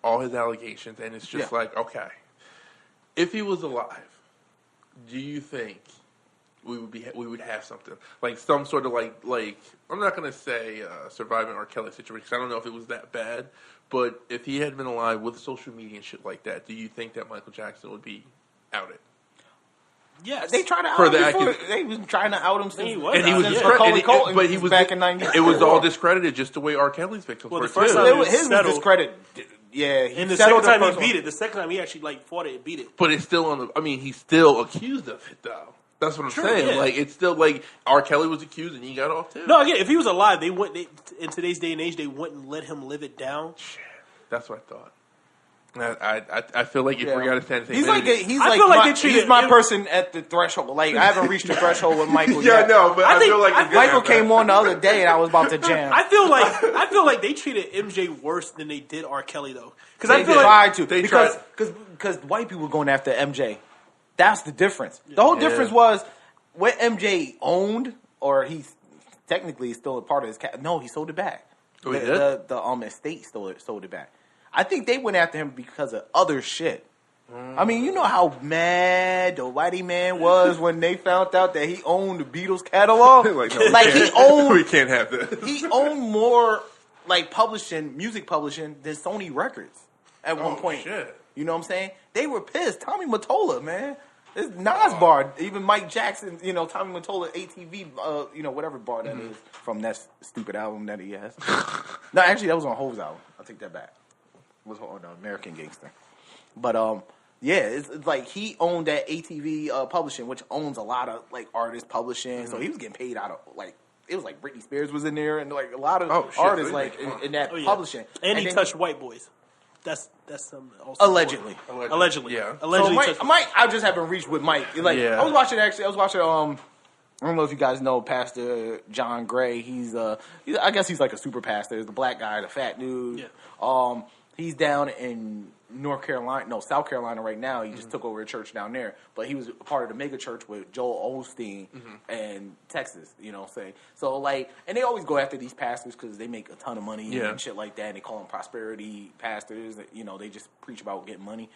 All his allegations, and it's just Yeah. like, okay, if he was alive, do you think we would have something like some sort of like I'm not gonna say surviving R. Kelly situation 'cause I don't know if it was that bad, but if he had been alive with social media and shit like that, do you think that Michael Jackson would be outed? Yes, They tried to out For him the before. active- They was trying to out him since. he was And he was Yeah. discredited, Colton but he was back in 90. It was all discredited just the way R. Kelly's victims Well, were the first too. time- His was settled. discredited. Yeah, he And the settled second time first he beat one. it, the second time he actually fought it and beat it. But it's still on the. I mean, he's still accused of it, though. That's what I'm saying. yeah. Like, it's still like R. Kelly was accused and he got off too. No, again, if he was alive, in today's day and age, they wouldn't let him live it down. That's what I thought. I feel like if Yeah. we got to stand, He's like he's I like feel like my, they treated he's my him- person at the threshold. Like I haven't reached the threshold with Michael yeah, yet. no, but I, think- feel like I- it's gonna Michael happen. came on the other day and I was about to jam. I feel like they treated MJ worse than they did R. Kelly though, because They I feel like tried to They because white people were going after MJ. That's the difference. The whole difference was what MJ owned, or he's technically still a part of his. No, he sold it back. Oh, he the did? estate sold it back. I think they went after him because of other shit. I mean, you know how mad the whitey man was when they found out that he owned the Beatles catalog. like, no, we Like, he can't- owned- we can't have this. He owned more like music publishing than Sony Records at one point. Shit. You know what I'm saying? They were pissed. Tommy Mottola, man. It's Nas bar. Even Mike Jackson, Tommy Mottola, ATV, whatever bar that is from that stupid album that he has. No, actually, that was on Hove's album. I'll take that back. It was on American Gangster. But, yeah, it's like he owned that ATV publishing, which owns a lot of, like, artist publishing. So he was getting paid out of, like, it was like Britney Spears was in there and, like, a lot of artists, like, in that Oh, publishing. and he then- touched white boys. That's some also Allegedly. Allegedly, Yeah. Allegedly, So Mike, I just haven't reached with Mike. Like Yeah. I was watching. I don't know if you guys know Pastor John Gray. I guess he's like a super pastor. He's the black guy, the fat dude. Yeah. He's down in South Carolina right now. He just took over a church down there. But he was a part of the mega church with Joel Osteen and Texas, saying. So, like, and they always go after these pastors because they make a ton of money and shit like that. And they call them prosperity pastors. They just preach about getting money.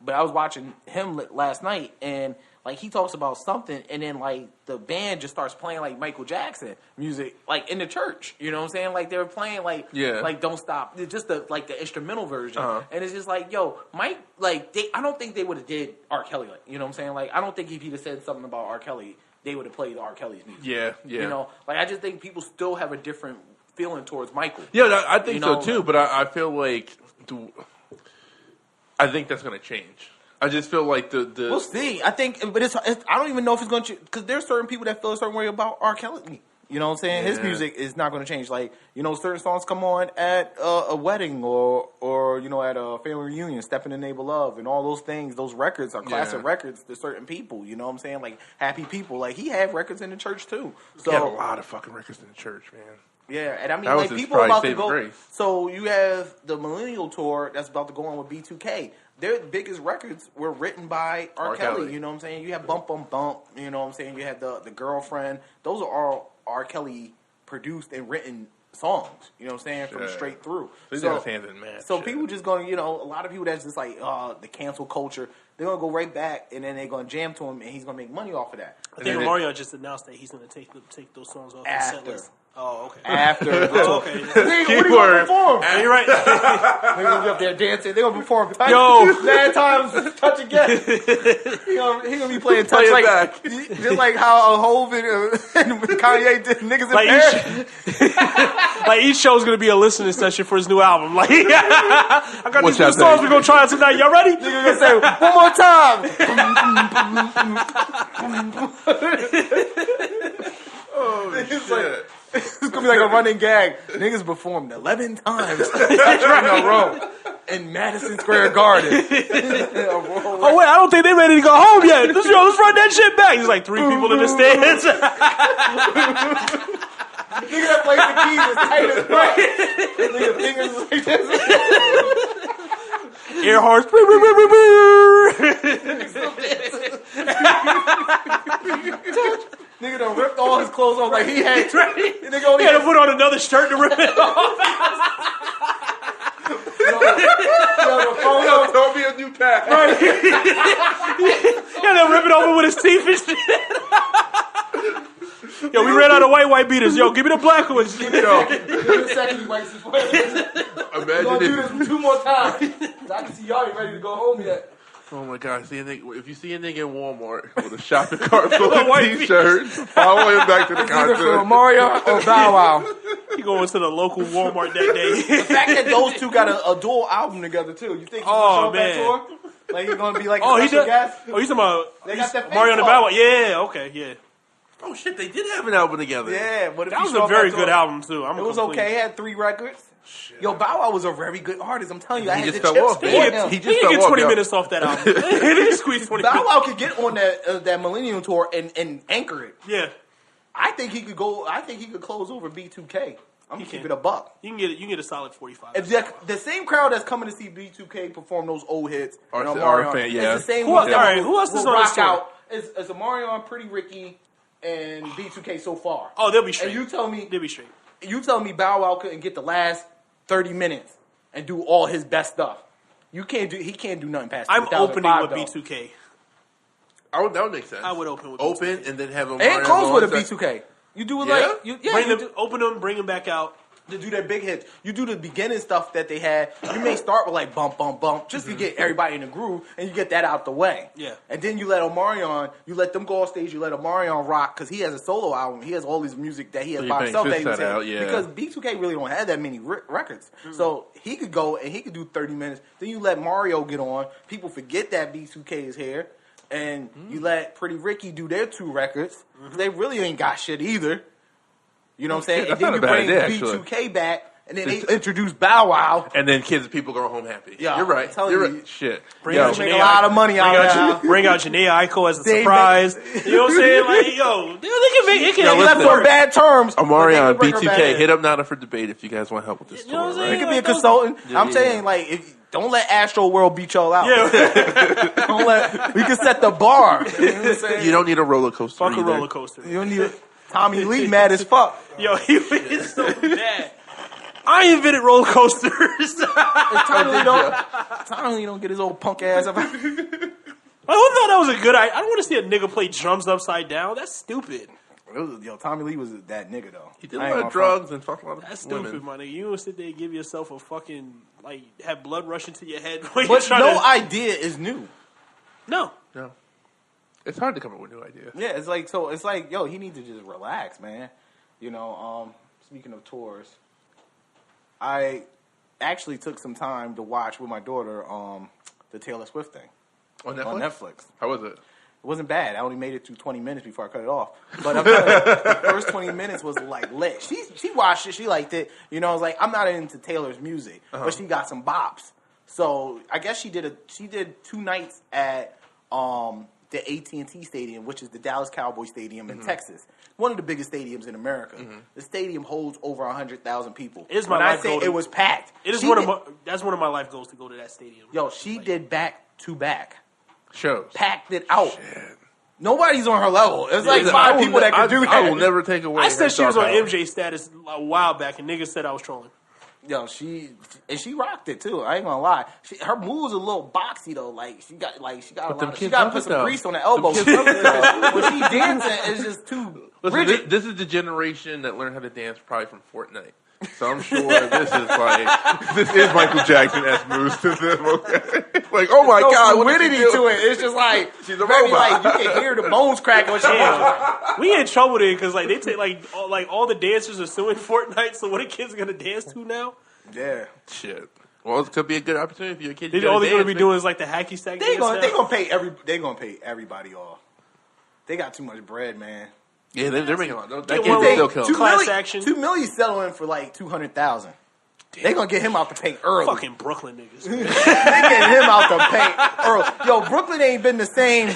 But I was watching him last night, and like he talks about something, and then like the band just starts playing like Michael Jackson music, like in the church. You know what I'm saying? Like they were playing like Don't Stop, just the instrumental version, and it's just like, yo, Mike, like I don't think they would have did R. Kelly, like, you know what I'm saying? Like I don't think if he'd have said something about R. Kelly, they would have played R. Kelly's music. Yeah. Like I just think people still have a different feeling towards Michael. Yeah, I think so too. like- But I feel like I think that's going to change. I just feel like the We'll see. I think, but it's I don't even know if it's going to, because there's certain people that feel a certain way about R. Kelly. You know what I'm saying? His music is not going to change. Like, you know, certain songs come on at a wedding or you know, at a family reunion, Step in the Name of Love, and all those things. Those records are classic records to certain people. You know what I'm saying? Like, happy people. Like, he had records in the church, too. So, he had a lot of fucking records in the church, man. Yeah, and I mean, that like, was people are about to go. Grace. So, you have the Millennial Tour that's about to go on with B2K. Their biggest records were written by R. Kelly. You know what I'm saying? You have Bump Bump Bump. You know what I'm saying? You have the Girlfriend. Those are all R. Kelly produced and written songs, you know what I'm saying, from straight through. So people just going to, you know, a lot of people that's just like, the cancel culture, they're going to go right back and then they're going to jam to him and he's going to make money off of that. I think Mario just announced that he's going to take those songs off his set list. Oh, okay. After. Okay. What are you going to perform? You're right. They're going to be up there dancing. They're going to perform Touch. Yo. 9 times Touch Again. He going to be playing Touch like back. Just like how Hov and Kanye did niggas in Paris. Like each show's going to be a listening session for his new album. Like, I got these new songs we're going to try out tonight. Y'all ready? Niggas going to say, one more time. Oh, shit. It's going to be like a running gag. Niggas performed 11 times in a row in Madison Square Garden. Oh, wait, I don't think they're ready to go home yet. Let's run that shit back. There's like 3 people in the stands. Nigga that plays the keys is tight as fuck. Nigga fingers is like this. Air horns. Nigga done ripped all his clothes off like he had. Nigga only had to put on another shirt to rip it off. Don't be a new pack. Right. Yeah, they'll rip it over with his teeth and shit. Yo, we ran out of white beaters. Yo, give me the black ones. Yo, the second whites. We're gonna do this 2 more times. I can see y'all ain't ready to go home yet. Oh my God! If you see a nigga in Walmart with a shopping cart full of T-shirts, follow him back to the concert. Either for Mario or Bow Wow. He going to the local Walmart that day. The fact that those two got a dual album together too. You think he's gonna show up that tour? Like he's gonna be like a special guest? Oh, he's talking about they got that Mario and the Bow Wow. Yeah, okay, yeah. Oh shit, they did have an album together. Yeah, but that was a very good album too. It was okay. It had 3 records. Shit. Yo, Bow Wow was a very good artist. I'm telling you, he just fell off. He just get 20 minutes off that album. He didn't squeeze 20 minutes. Bow Wow could get on that Millennium Tour and anchor it. Yeah, I think he could go. I think he could close over B2K. I'm gonna keep it a buck. You can get a solid 45. If the same crowd that's coming to see B2K perform those old hits, our fan, yeah. It's the same who else is on rock this tour? out. It's a Marion, Pretty Ricky, and B2K so far. Oh, they'll be straight. And you tell me they'll be straight. You tell me Bow Wow couldn't get the last 30 minutes and do all his best stuff. He can't do nothing past. I'm opening with B2K. That would make sense. I would open with B2K. And then have them. And close with a B2K. You do it open them, bring them back out. To do their big hits. You do the beginning stuff that they had. You may start with like bump, bump, bump, just to get everybody in the groove, and you get that out the way. Yeah. And then you let Omarion, you let them go off stage, you let Omarion rock, because he has a solo album. He has all this music that he has by himself. Because B2K really don't have that many records. Mm-hmm. So he could go and he could do 30 minutes. Then you let Mario get on. People forget that B2K is here. And you let Pretty Ricky do their 2 records. Mm-hmm. They really ain't got shit either. You know what I'm saying? And then you bring B2K back, and then they introduce Bow Wow. And then people go home happy. Yeah, you're right. You're right. Shit. Make a lot of money out Bring out Janae Aiko as a surprise. You know what I'm saying? Like, yo, they can make it. They left on bad terms. Omarion, B2K, hit up Nana for debate if you guys want help with this tour. Right? You can be a consultant. I'm saying, like, don't let Astro World beat y'all out. Yeah. We can set the bar. You know what I'm saying? You don't need a roller coaster. Fuck a roller coaster. You don't need Tommy Lee mad as fuck. Yo, he is so mad. I invented roller coasters. Tommy Lee don't get his old punk ass up. I thought that was a good idea. I don't want to see a nigga play drums upside down. That's stupid. Tommy Lee was that nigga though. He did a lot of drugs and fucked a lot of That's women. stupid, my nigga. You don't sit there and give yourself a fucking, like, have blood rushing to your head. But no idea is new. No. It's hard to come up with a new idea. Yeah, it's like, yo, he needs to just relax, man. You know, speaking of tours, I actually took some time to watch with my daughter the Taylor Swift thing. On Netflix? On Netflix. How was it? It wasn't bad. I only made it through 20 minutes before I cut it off. But I'm telling you, the first 20 minutes was like lit. She watched it. She liked it. You know, I was like, I'm not into Taylor's music, but she got some bops. So I guess she did 2 nights at the AT&T Stadium, which is the Dallas Cowboy Stadium in Texas. One of the biggest stadiums in America. The stadium holds over 100,000 people. It was packed. It is that's one of my life goals to go to that stadium. Yo, she did back-to-back. Shows. Packed it out. Shit. Nobody's on her level. It's like 5 people that can do that. I will never take away. I said she was on power. MJ status a while back, and niggas said I was trolling. Yo, she rocked it too. I ain't gonna lie. Her moves a little boxy though. Like she got a lot. She got to put some grease on the elbows. When she dancing, it's just too rigid. This is the generation that learned how to dance probably from Fortnite. So I'm sure this is Michael Jackson-esque moves to them. Okay? Like, oh my God, what did fluidity he do? to it. It's just like She's a very, robot. like you can hear the bones cracking when she walks. We in trouble there because like they take like all the dancers are suing Fortnite. So what are kids gonna dance to now? Yeah, Shit. Well, it could be a good opportunity for your kids. All they're gonna be doing is like the hacky sack. they gonna pay everybody off. They got too much bread, man. Yeah, they're making a lot. That Get kid one still little kills. class action. $2 million settling for like 200,000. They gonna get him out the paint early. Fucking Brooklyn niggas. They getting him out the paint early. Yo, Brooklyn ain't been the same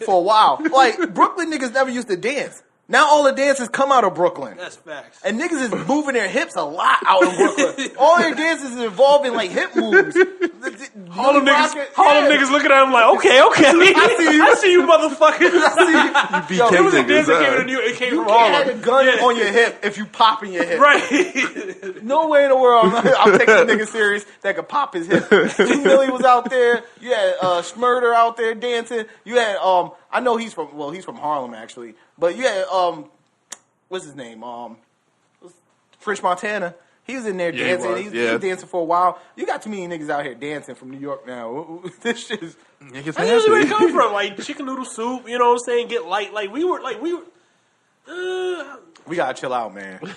for a while. Like Brooklyn niggas never used to dance. Now all the dances come out of Brooklyn. That's facts. And niggas is moving their hips a lot out in Brooklyn. All their dances is involving like hip moves. All them niggas looking at him like, okay. I see you motherfuckers. There was a dance that came You from can't Harlem. have a gun on your hip if you popping your hip. Right. No way in the world I'm taking a nigga serious that could pop his hip. 2 Millie was out there. You had Schmurder out there dancing. You had I know he's from Harlem actually. But you had what's his name? Fresh Montana. He was in there dancing. He was dancing for a while. You got too many niggas out here dancing from New York now. This shit is. That's usually where it come from. Like chicken noodle soup. You know what I'm saying? Get light. Like we were. We gotta chill out, man. I was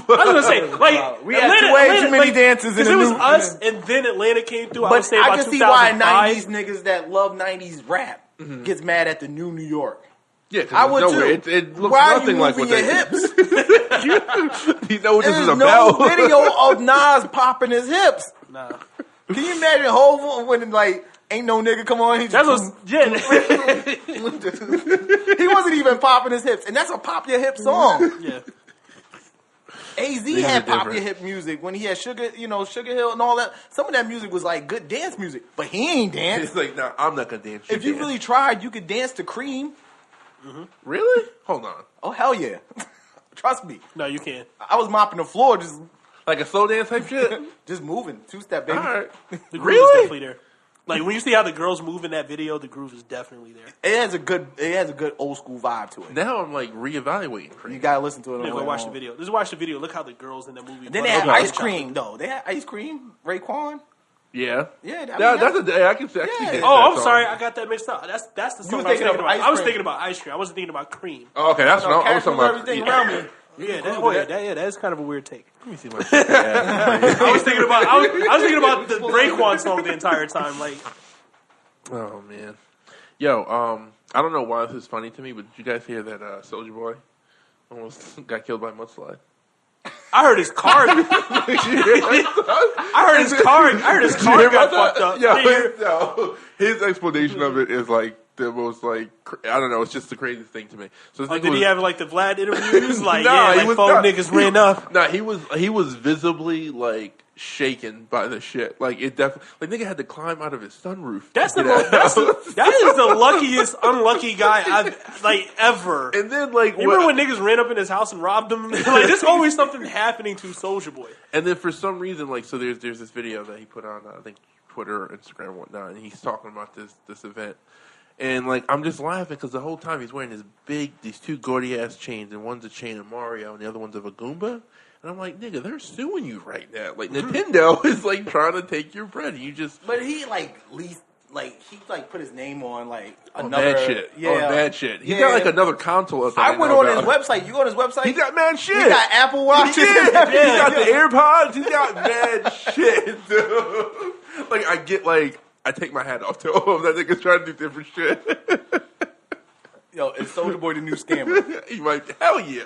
gonna say, like we had way too many dances in the it was new. us, and then Atlanta came through. But I can see why 90s 2005. niggas that love 90s rap gets mad at the new New York. Yeah, I would too. It looks Why nothing are like you what moving they your hips? You know what this is There's about. no video of Nas popping his hips. Nah. Can you imagine Hov when like ain't no nigga come on? He That was he wasn't even popping his hips, and that's a pop your hip song. yeah. AZ had pop your hip music when he had Sugar Hill and all that. Some of that music was like good dance music, but he ain't dance. It's like, no, I'm not gonna dance. If you really tried, you could dance to Cream. Really? Hold on. Oh hell yeah! Trust me. No, you can't. I was mopping the floor, Like a slow dance type shit? just moving, 2-step baby. All right. The groove is definitely there. Like when you see how the girls move in that video, the groove is definitely there. It has a good old school vibe to it. Now I'm like reevaluating. You gotta listen to it. Yeah, go watch the video. Just watch the video. Look how the girls in that movie. Then they had ice cream though. They had ice cream. Raekwon. Yeah. Yeah, I can see. Yeah. Oh, I'm sorry, I got that mixed up. That's the song were I was thinking thinking of about. ice I was cream. thinking about ice cream. I wasn't thinking about cream. Oh, okay, that's what I was talking about. Everything around me. Yeah, that is kind of a weird take. Let me see my. I was thinking about the Raekwon song the entire time. Like, Oh man, yo, I don't know why this is funny to me, but did you guys hear that Soulja Boy almost got killed by a mudslide? I heard his car. I heard his car got fucked up. Yo, his explanation of it is like the most like I don't know. It's just the craziest thing to me. So Did he have like the Vlad interviews? Like, Nah, yeah, like 4 niggas ran up. Nah, he was visibly like shaken by the shit. Like it definitely like nigga had to climb out of his sunroof. That is the luckiest unlucky guy I've like ever. And then like you remember when niggas ran up in his house and robbed him? Like there's always something happening to Soulja Boy. And then for some reason, like, so there's this video that he put on, I think, Twitter or Instagram and whatnot, and he's talking about this event. And, like, I'm just laughing because the whole time he's wearing these 2 gaudy-ass chains, and one's a chain of Mario and the other one's of a Goomba. And I'm like, nigga, they're suing you right now. Like, Nintendo is, like, trying to take your bread, and you just... But he, he put his name on, like, on another... bad shit. Yeah. On bad shit. He's got, like, another console up there. I went on his website. You go on his website? He got mad shit. He got Apple Watches. He got the AirPods. He got mad shit, dude. Like, I get, like... I take my hat off to all of that niggas trying to do different shit. Yo, is Soulja Boy the new scammer? He might, hell yeah.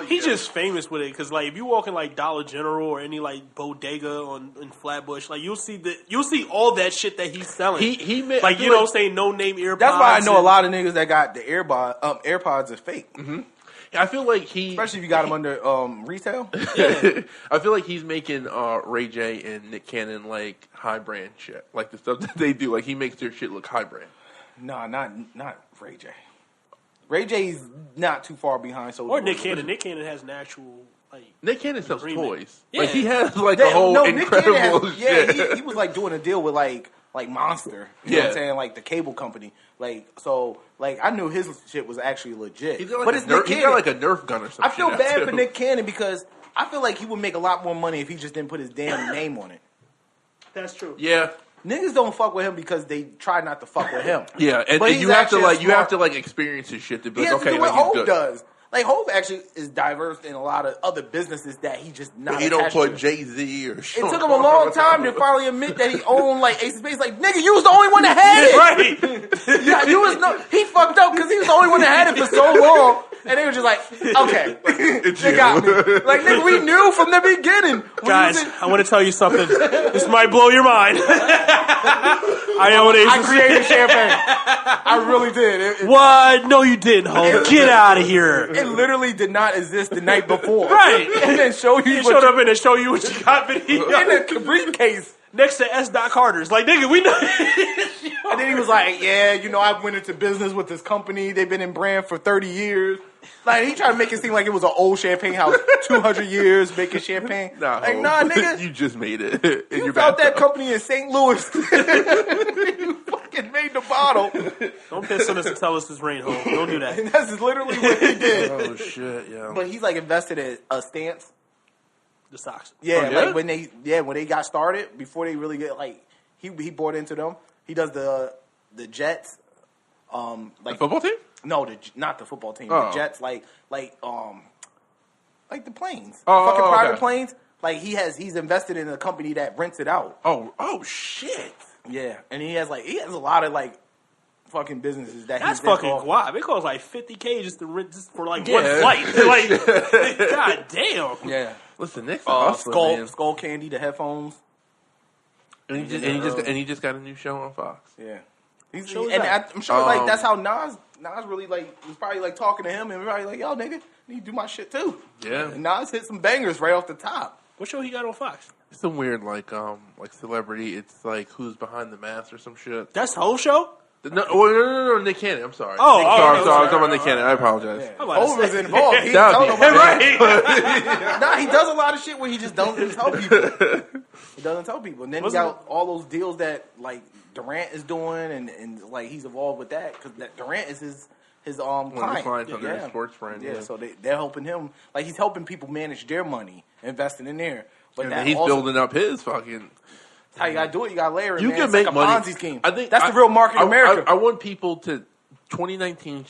He's just famous with it because, like, if you walk in like Dollar General or any like bodega in Flatbush, like you'll see all that shit that he's selling. He made, like you know, saying no name AirPods. That's why I know a lot of niggas that got the AirPods are fake. Mm-hmm. I feel like especially if you got them under retail. Yeah. I feel like he's making Ray J and Nick Cannon like high brand shit, like the stuff that they do. Like he makes their shit look high brand. No, not Ray J. Ray J's not too far behind. So or Nick Cannon. Nick Cannon has an actual like. Nick Cannon sells agreement. Toys. Yeah. Like he has like a whole incredible shit. Yeah, he was like doing a deal with like Monster. You know what I'm saying? Like the cable company. Like so, like I knew his shit was actually legit. He's got like but it's Nick he's Cannon. got like a Nerf gun or something. I feel bad for Nick Cannon because I feel like he would make a lot more money if he just didn't put his damn name on it. That's true. Yeah. Niggas don't fuck with him because they try not to fuck with him. Yeah, and you have to like experience his shit to be he like, has to okay, do what like Hov he's good. does. Like Hov actually is diverse in a lot of other businesses that he just not. He don't attached put to. Jay-Z or. It took him a long time to finally admit that he owned like Ace of Spades. Like nigga, you was the only one that had it. Right. Yeah, you was he fucked up because he was the only one that had it for so long, and they were just like, okay, they got me. Like nigga, we knew from the beginning. Guys, I want to tell you something. This might blow your mind. I created champagne. I really did. What? No, you didn't, Hov. Get out of here. It literally did not exist the night before. Right. And then show you. He showed up in to show you what you got video. In a briefcase. Next to S. Carter's. Like, nigga, we know. And then he was like, yeah, you know, I went into business with this company. They've been in brand for 30 years. Like, he tried to make it seem like it was an old champagne house, 200 years making champagne. Nah, like, nah, nigga. You just made it. You found that company in St. Louis. You fucking made the bottle. Don't piss on us and tell us this rain, Hov. Don't do that. And that's literally what he did. Oh, shit, yeah. But he's, like, invested in a Stance. The stocks. Yeah, yeah? like when they got started, before they really get like he bought into them. He does the Jets, like the football team? No, not the football team. Oh. The Jets, like the planes, Oh, fucking private okay. planes. Like he's invested in a company that rents it out. Oh shit. Yeah, and he has a lot of like fucking businesses that That's he's been fucking called. guap. It costs like $50K just to rent just for like Yeah. one flight. Like, god damn. Yeah, Listen, Nick's a hustler, man. Skull Candy, the headphones. And he just got a new show on Fox. Yeah. I'm that? sure like that's how Nas really like was probably like talking to him and probably like, yo nigga, you do my shit too. Yeah. And Nas hit some bangers right off the top. What show he got on Fox? It's some weird like celebrity. It's like Who's Behind the Mask or some shit. That's the whole show? No, Nick Cannon. I'm sorry. Oh, sorry, okay, I'm talking about Nick Cannon. I apologize. Yeah. I'm about to Hov was say. involved. He That would told be- him Right. Nah, he does a lot of shit where he just doesn't tell people. He doesn't tell people. And then he got all those deals that like Durant is doing and like he's involved with that because Durant is his client. One of the clients under his sports brand. Yeah, so they're helping him. Like he's helping people manage their money, investing in there. But And that he's also, building up his fucking. that's how you gotta do it. You gotta layer it. You man. can It's make like a money. Ponzi scheme. I think that's the real market in America. I want people to 2019.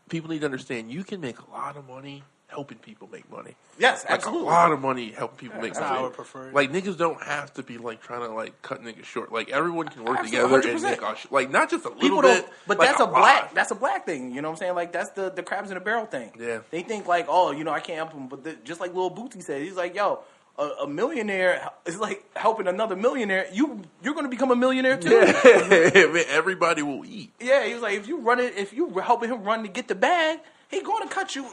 People need to understand you can make a lot of money helping people make money. Yes, Like absolutely. a lot of money helping people make That's money. how I would prefer it. Like niggas don't have to be like trying to like cut niggas short. Like everyone can work Absolutely, together and 100%. make our like not just a little People bit. don't, but like that's a a black. lot. That's a black thing. You know what I'm saying? Like that's the crabs in a barrel thing. Yeah. They think like, oh, you know, I can't help them. But just like Lil Bootsy said, he's like, yo, a millionaire is like helping another millionaire. You're going to become a millionaire too. Yeah, man, everybody will eat. Yeah, he was like, if you helping him run to get the bag, he going to cut you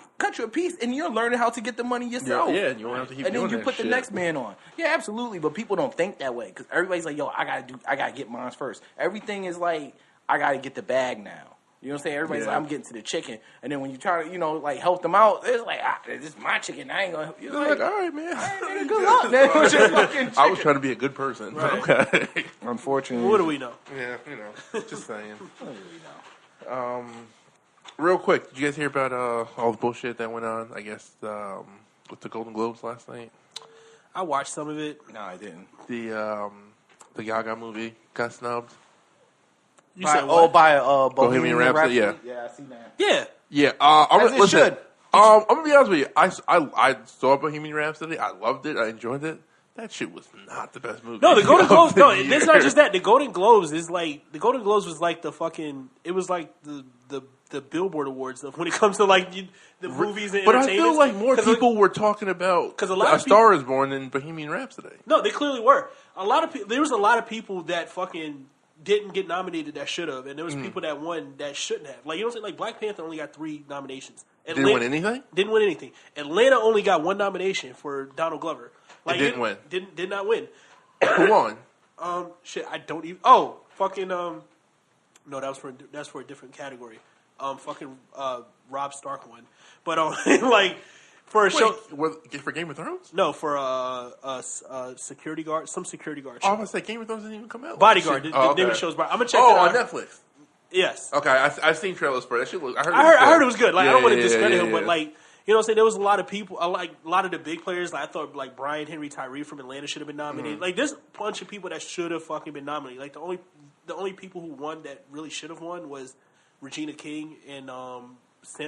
a piece, and you're learning how to get the money yourself. Yeah, and you won't have to keep and doing then you that put the shit. next man on. Yeah, absolutely. But people don't think that way because everybody's like, yo, I gotta get mine first. Everything is like, I gotta get the bag now. You know what I'm saying? Everybody's Yeah. like, I'm getting to the chicken, and then when you try to, you know, like help them out, it's like, this is my chicken. I ain't gonna. You're They're like, all right, man. nigga, good luck, man. It was your fucking chicken. I was trying to be a good person. Right. Okay. Unfortunately, What do we know? Yeah, just saying. Real quick, did you guys hear about all the bullshit that went on? I guess with the Golden Globes last night. I watched some of it. No, I didn't. The Gaga movie got snubbed. You said what? by Bohemian Rhapsody, yeah. Yeah, I see that. Yeah. Yeah, As it should. I'm gonna be honest with you. I saw Bohemian Rhapsody. I loved it. I enjoyed it. That shit was not the best movie. No, the Golden Globes. No, year. it's not just that. The Golden Globes is like the Golden Globes was like the fucking. It was like the Billboard Awards of when it comes to like the movies and But I entertainment. feel like more people were talking about because a lot of Star Is Born than Bohemian Rhapsody. No, they clearly were. A lot of there was a lot of people that fucking didn't get nominated that should have, and there was people that won that shouldn't have. Like you know what I'm saying? Like Black Panther only got 3 nominations. Didn't win anything. Didn't win anything. Atlanta only got 1 nomination for Donald Glover. Like didn't win. Did not win. Who won? Shit, I don't even. Oh, fucking. No, that's for a different category. Fucking Rob Stark won, but like for a show For Game of Thrones. No, for security guard, some security guard. Oh, I was gonna say Game of Thrones didn't even come out. Bodyguard. The name of the show's Bodyguard. I'm gonna check that out. On Netflix. Yes. Okay, I've seen trailers for it. That shit look. I heard it was good. Like I don't want to discredit him, but like. You know what I'm saying? There was a lot of people, like a lot of the big players. Like I thought, like Brian Henry Tyree from Atlanta should have been nominated. Like there's a bunch of people that should have fucking been nominated. Like the only people who won that really should have won was Regina King and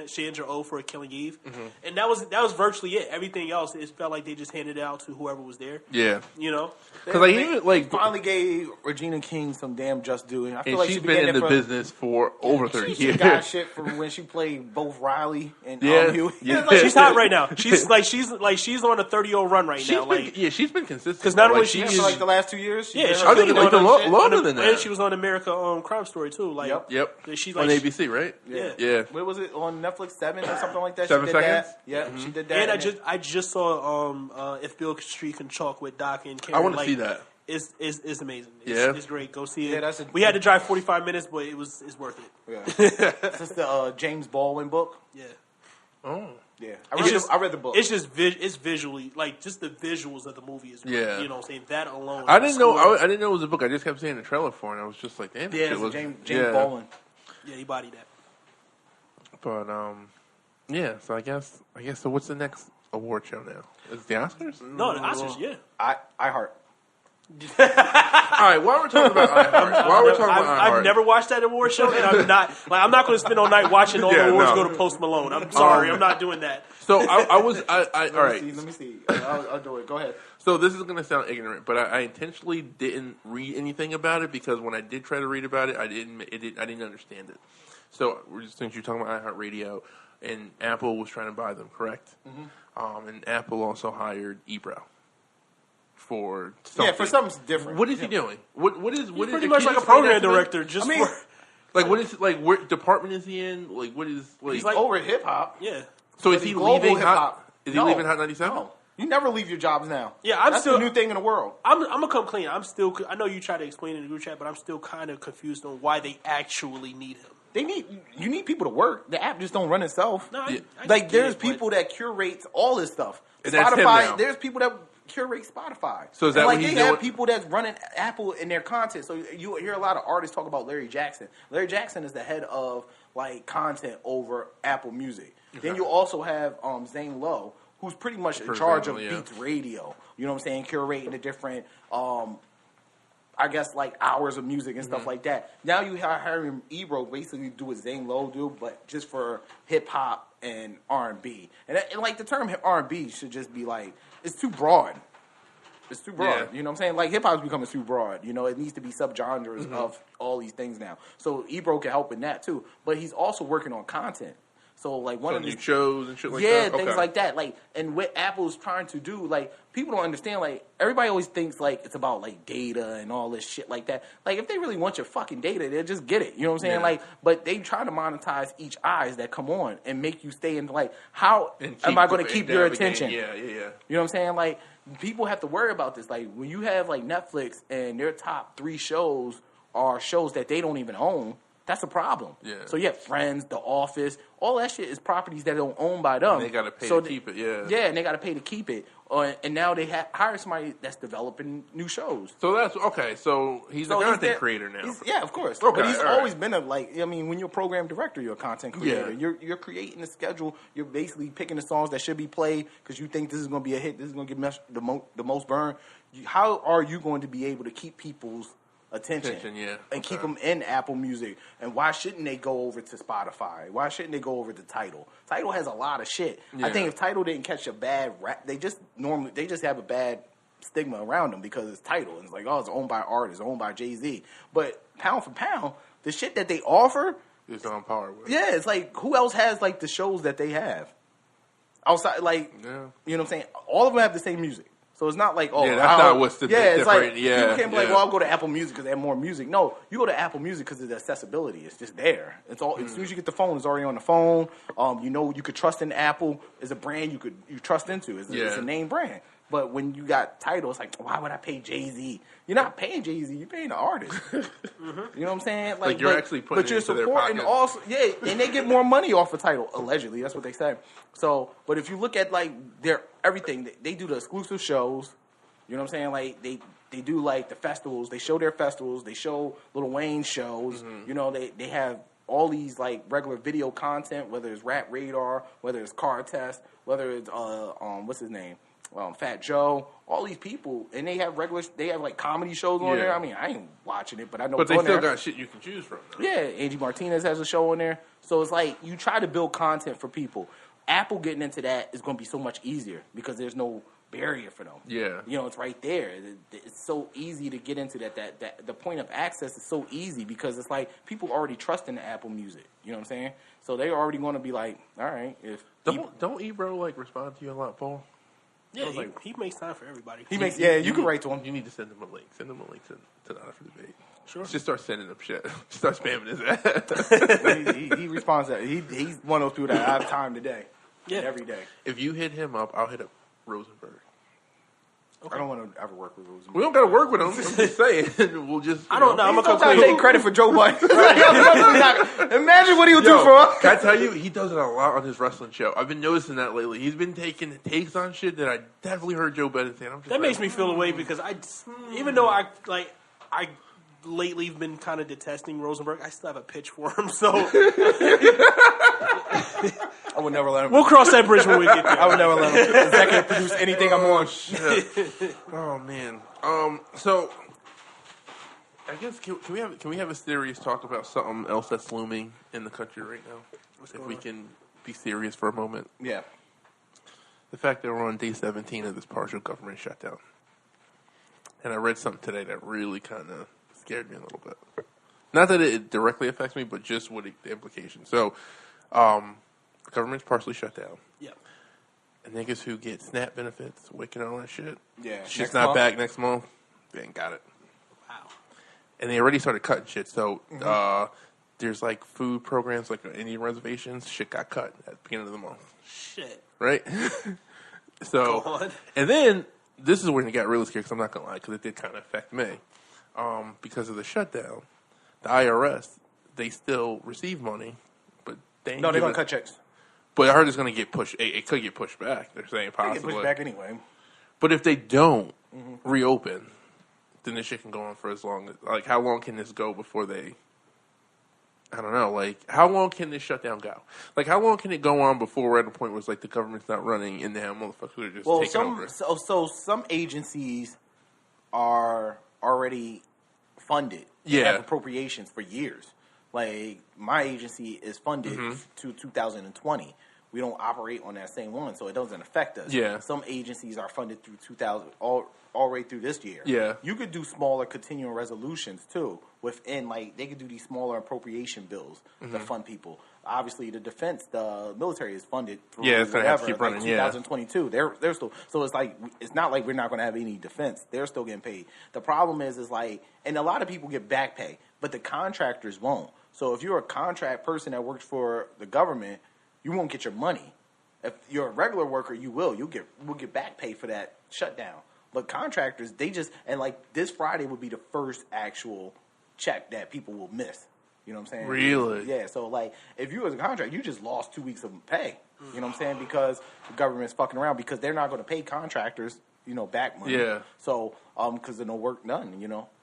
Sandra Oh for Killing Eve, and that was virtually it. Everything else, it felt like they just handed it out to whoever was there. Yeah, you know, because they finally gave Regina King some damn just due, and I feel and like she's been in the business for over 30 years. She got shit from when she played both Riley and Huey. She's hot right now. She's on a 30-year run right now. Like she's been consistent. Because not only she for like the last 2 years. Yeah, I think like longer than that. And she was on America Crime Story too. Like yep. She's on ABC, right? Yeah. What was it on Netflix? 7 or something like that. 7 she did seconds. That. Yeah, she did that. And I just saw If Bill Street Can Chalk with Doc and Karen. I want to see that. It's amazing. It's great. Go see it. Yeah, we had to drive 45 minutes, but it's worth it. Yeah. It's the James Baldwin book. Yeah. Oh. Yeah. I read the book. It's just it's visually like just the visuals of the movie is great. Yeah. You know what I'm saying? That alone. I didn't know it was a book. I just kept seeing the trailer for it and I was just like, damn, yeah, it's James Baldwin. Yeah, he bodied that. But yeah, so I guess so what's the next award show now? Is it the Oscars? No, the Oscars, yeah. iHeart. All right, while we're talking about iHeart, I've never watched that award show, and I'm not going to spend all night watching all the awards go to Post Malone. I'm sorry, I'm not doing that. So all right. Let me see. I'll do it. Go ahead. So this is going to sound ignorant, but I intentionally didn't read anything about it because when I did try to read about it, I didn't understand it. So since you're talking about iHeartRadio, and Apple was trying to buy them, correct? Mm-hmm. And Apple also hired Ebro. For something. Yeah, for something different. What is he doing? What is pretty much like a program director? Like what is like? What department is he in? Like what is like? He's like over at hip hop. Yeah. So is he leaving Hot? Is he leaving Hot 97? No. You never leave your jobs now. Yeah, that's the new thing in the world. I'm gonna come clean. I know you try to explain in the group chat, but I'm still kind of confused on why they actually need him. You need people to work. The app just don't run itself. No, there's people that curate all this stuff. And that's him now. There's people that curate Spotify. So is that what he's doing? They have people that's running Apple in their content. So you hear a lot of artists talk about Larry Jackson. Larry Jackson is the head of like content over Apple Music. Okay. Then you also have Zane Lowe, who's pretty much in charge of Beats Radio. You know what I'm saying? Curating the different I guess like hours of music and stuff like that. Now you have hiring Ebro basically do what Zane Lowe do, but just for hip hop and R&B. And like the term R&B should just be like it's too broad. It's too broad. Yeah. You know what I'm saying? Like hip hop's becoming too broad. You know, it needs to be subgenres of all these things now. So Ebro can help in that too. But he's also working on content. So like one of new shows and shit like that. Yeah, things like that. Like and what Apple's trying to do, like people don't understand. Like everybody always thinks like it's about like data and all this shit like that. Like if they really want your fucking data, they'll just get it. You know what I'm saying? Yeah. Like, but they try to monetize each eyes that come on and make you stay in. Like, how am I going to keep your attention? Yeah. You know what I'm saying? Like people have to worry about this. Like when you have like Netflix and their top 3 shows are shows that they don't even own. That's a problem. Yeah. So you have Friends, The Office, all that shit is properties that don't owned by them. And they got to pay to keep it. Yeah, and they got to pay to keep it. And now they hire somebody that's developing new shows. So that's okay. So he's a content creator now. Yeah, of course. Okay, but he's always been when you're a program director, you're a content creator. Yeah. You're creating the schedule. You're basically picking the songs that should be played because you think this is going to be a hit. This is going to get the most burn. How are you going to be able to keep people's attention and keep them in Apple Music? And why shouldn't they go over to Spotify? Why shouldn't they go over to Tidal? Tidal has a lot of shit. I think if Tidal didn't catch a bad rap, they just have a bad stigma around them because it's Tidal. And it's like, oh, it's owned by artists, owned by Jay-Z. But pound for pound, the shit that they offer is on par with. Yeah, it's like, who else has like the shows that they have? Outside, like, you know what I'm saying? All of them have the same music. So it's not like, that's not what's the it's like, people can't be like, well, I'll go to Apple Music because they have more music. No, you go to Apple Music because of the accessibility. It's just there. It's all, as soon as you get the phone, it's already on the phone. You could trust in Apple as a brand you trust into. It's a name brand. But when you got Tidal, it's like, why would I pay Jay-Z? You're not paying Jay-Z. You're paying the artist. You know what I'm saying? Like you're actually putting it into their pocket. Also, and they get more money off of Tidal, allegedly. That's what they said. So, but if you look at, like, their everything, they do the exclusive shows. You know what I'm saying? Like, they do, like, the festivals. They show their festivals. They show Lil Wayne shows. Mm-hmm. You know, they have all these, like, regular video content, whether it's Rap Radar, whether it's Car Test, whether it's, what's his name? Fat Joe, all these people, and they have like comedy shows on there. I mean, I ain't watching it, but I know. But they still got shit you can choose from. Though. Yeah, Angie Martinez has a show on there, so it's like you try to build content for people. Apple getting into that is going to be so much easier because there's no barrier for them. Yeah, you know, it's right there. It's so easy to get into that. That the point of access is so easy because it's like people already trust in the Apple Music. You know what I'm saying? So they're already going to be like, all right, if don't Ebro like respond to you a lot, Paul? Yeah, he makes time for everybody. You can write to him. You need to send him a link. Send him a link to the Not For Debate. Sure. Just start sending him shit. Start spamming his ass. he responds to that. He's one of those people that I have time today. Yeah. Every day. If you hit him up, I'll hit up Rosenberg. Okay. I don't want to ever work with Rosenberg. We don't got to work with him. I'm just saying. We'll just. I don't know. I'm going to take credit for Joe Biden. Imagine what he'll do for us. Can I tell you, he does it a lot on his wrestling show. I've been noticing that lately. He's been taking takes on shit that I definitely heard Joe Biden say. That makes me feel away because even though I lately have been kind of detesting Rosenberg, I still have a pitch for him. So I would never let him. We'll cross that bridge when we get there. I would never let him executive produce anything I'm on. Shit. Oh man. So I guess can we have a serious talk about something else that's looming in the country right now? If we can be serious for a moment. Yeah. The fact that we're on day 17 of this partial government shutdown. And I read something today that really kind of scared me a little bit. Not that it directly affects me, but just what the implications. So, the government's partially shut down. Yep. And niggas who get SNAP benefits, WIC and all that shit. Yeah. Shit's not back next month. They ain't got it. Wow. And they already started cutting shit. So, there's like food programs, like Indian reservations. Shit got cut at the beginning of the month. Shit. Right? So, go on. And then, this is when it got really scared, because I'm not going to lie, because it did kind of affect me. Because of the shutdown, the IRS, they still receive money, but they ain't they're going to cut checks. But I heard it's going to get pushed. It could get pushed back. They're saying possibly. It get pushed back anyway. But if they don't reopen, then this shit can go on for as long as, like, how long can this go before they, I don't know, like, how long can this shutdown go? Like, how long can it go on before we're at a point where it's like the government's not running and the motherfuckers are just taking over? So some agencies are already funded. Yeah. They have appropriations for years. Like, my agency is funded to 2020. We don't operate on that same one, so it doesn't affect us. Yeah. Some agencies are funded through 2000, all right through this year. Yeah. You could do smaller continuing resolutions, too. Within, like, they could do these smaller appropriation bills to fund people. Obviously, the defense, the military is funded through it's going to have to keep running, 2022. They're still, so it's like, it's not like we're not going to have any defense. They're still getting paid. The problem is like, and a lot of people get back pay, but the contractors won't. So if you're a contract person that works for the government, you won't get your money. If you're a regular worker, you will. We'll get back pay for that shutdown. But contractors, they just, and like this Friday would be the first actual check that people will miss. You know what I'm saying? Really? Yeah. So like, if you as a contractor, you just lost 2 weeks of pay. You know what I'm saying? Because the government's fucking around because they're not going to pay contractors, back money. Yeah. So, because there's no work done,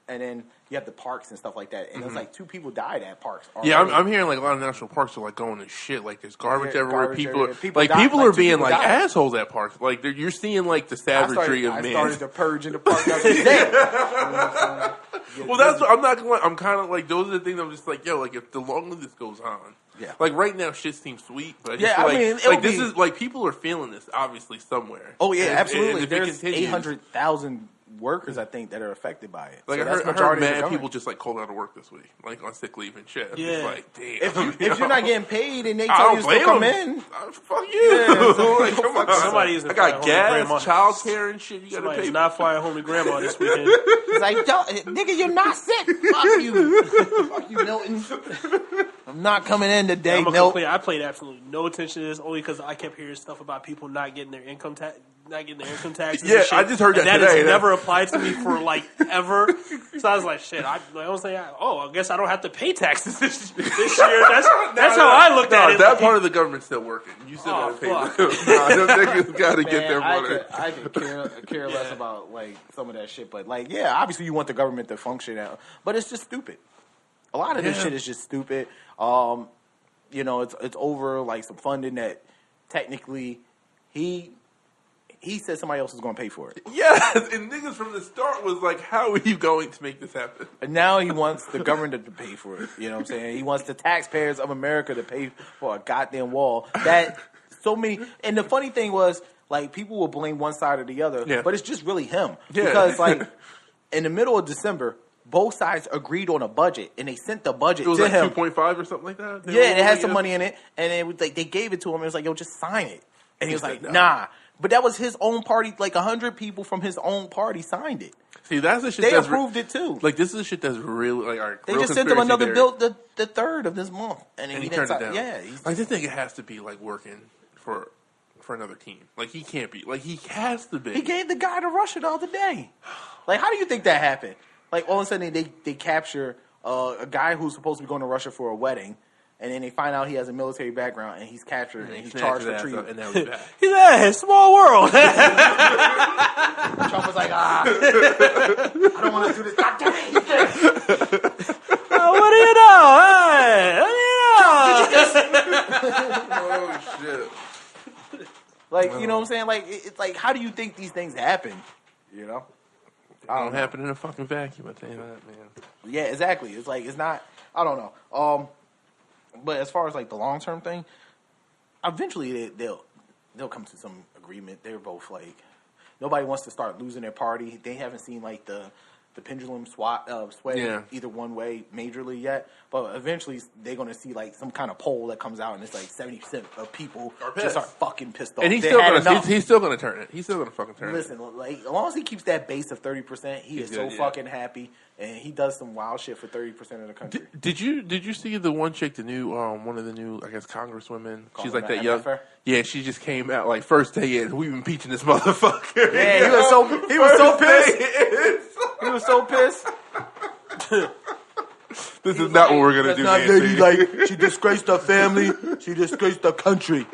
And then you have the parks and stuff like that. And it's like 2 people died at parks already. Yeah, I'm hearing like a lot of national parks are like going to shit. Like there's garbage everywhere. Garbage People everywhere. people are being like died. assholes at parks. Like you're seeing like the savagery of man. I started to purge in the park the other day. Well, that's what, I'm not gonna. I'm kind of like those are the things. I'm just like, yo, like if the longer this goes on, like right now, shit seems sweet, but I just feel like this is like people are feeling this obviously somewhere. Oh yeah, absolutely. And There's 800,000 workers, I think, that are affected by it. Like I heard mad people just like called out of work this week, like on sick leave and shit. Yeah. It's like, damn. If you're not getting paid and they tell you to come in, fuck you. like, come on. Somebody isn't. I got gas, child care, and shit. You gotta pay. Not flying home to grandma this weekend. It's like, nigga, you're not sick. Fuck you. Fuck you, Milton. I'm not coming in today, Milton. I paid absolutely no attention to this only because I kept hearing stuff about people not getting their income tax. Not getting their income taxes. Yeah, and shit. I just heard that That today. has never applied to me for like ever. So I was like, shit. I guess I don't have to pay taxes this year. That's how I looked at it. That like, part of the government's still working. You still gotta pay them. Them niggas gotta get their money. I could care less about like some of that shit, but like, yeah, obviously you want the government to function out, but it's just stupid. A lot of this shit is just stupid. You know, it's over like some funding that technically he said somebody else is going to pay for it. Yes, and niggas from the start was like, how are you going to make this happen? And now he wants the government to pay for it. You know what I'm saying? He wants the taxpayers of America to pay for a goddamn wall. That so many. And the funny thing was, like, people will blame one side or the other, but it's just really him. Yeah. Because, like, in the middle of December, both sides agreed on a budget, and they sent the budget to him. It was like 2.5 or something like that? Yeah, and it had some money in it, and it was like they gave it to him. It was like, yo, just sign it. And he was like, nah. But that was his own party. Like 100 people from his own party signed it. See, that's the shit. They approved it too. Like this is the shit that's really like. All right, they just sent him another bill the 3rd of this month, and he turned it down. Yeah, I just think it has to be like working for another team. Like he can't be. Like he has to be. He gave the guy to Russia the other day. Like, how do you think that happened? Like all of a sudden they capture a guy who's supposed to be going to Russia for a wedding. And then they find out he has a military background, and he's captured, and he's charged for treason. And now he's back. He's like, small world. Trump was like, I don't want to do this. God damn it. What do you know? Hey, what do you know? Oh, shit. Like, you know what I'm saying? Like, it's like, how do you think these things happen? You know? It don't happen in a fucking vacuum, I tell you that, man. Yeah, exactly. It's like, it's not, I don't know. But as far as like the long term thing, eventually they'll come to some agreement. They're both like, nobody wants to start losing their party. They haven't seen like the pendulum sway either one way majorly yet. But eventually they're going to see like some kind of poll that comes out, and it's like 70% of people just are fucking pissed off. And he's still going to turn it. He's still going to fucking turn it. Listen, like as long as he keeps that base of 30%, he's so fucking happy. And he does some wild shit for 30% of the country. Did you see the one chick, the new one of the new, I guess, congresswomen? She's like that young. Yeah, she just came out like first day in. We've been impeaching this motherfucker. Yeah, he was so pissed. He was so pissed. This is not what we're gonna do. Not lady, like she disgraced her family. She disgraced the country.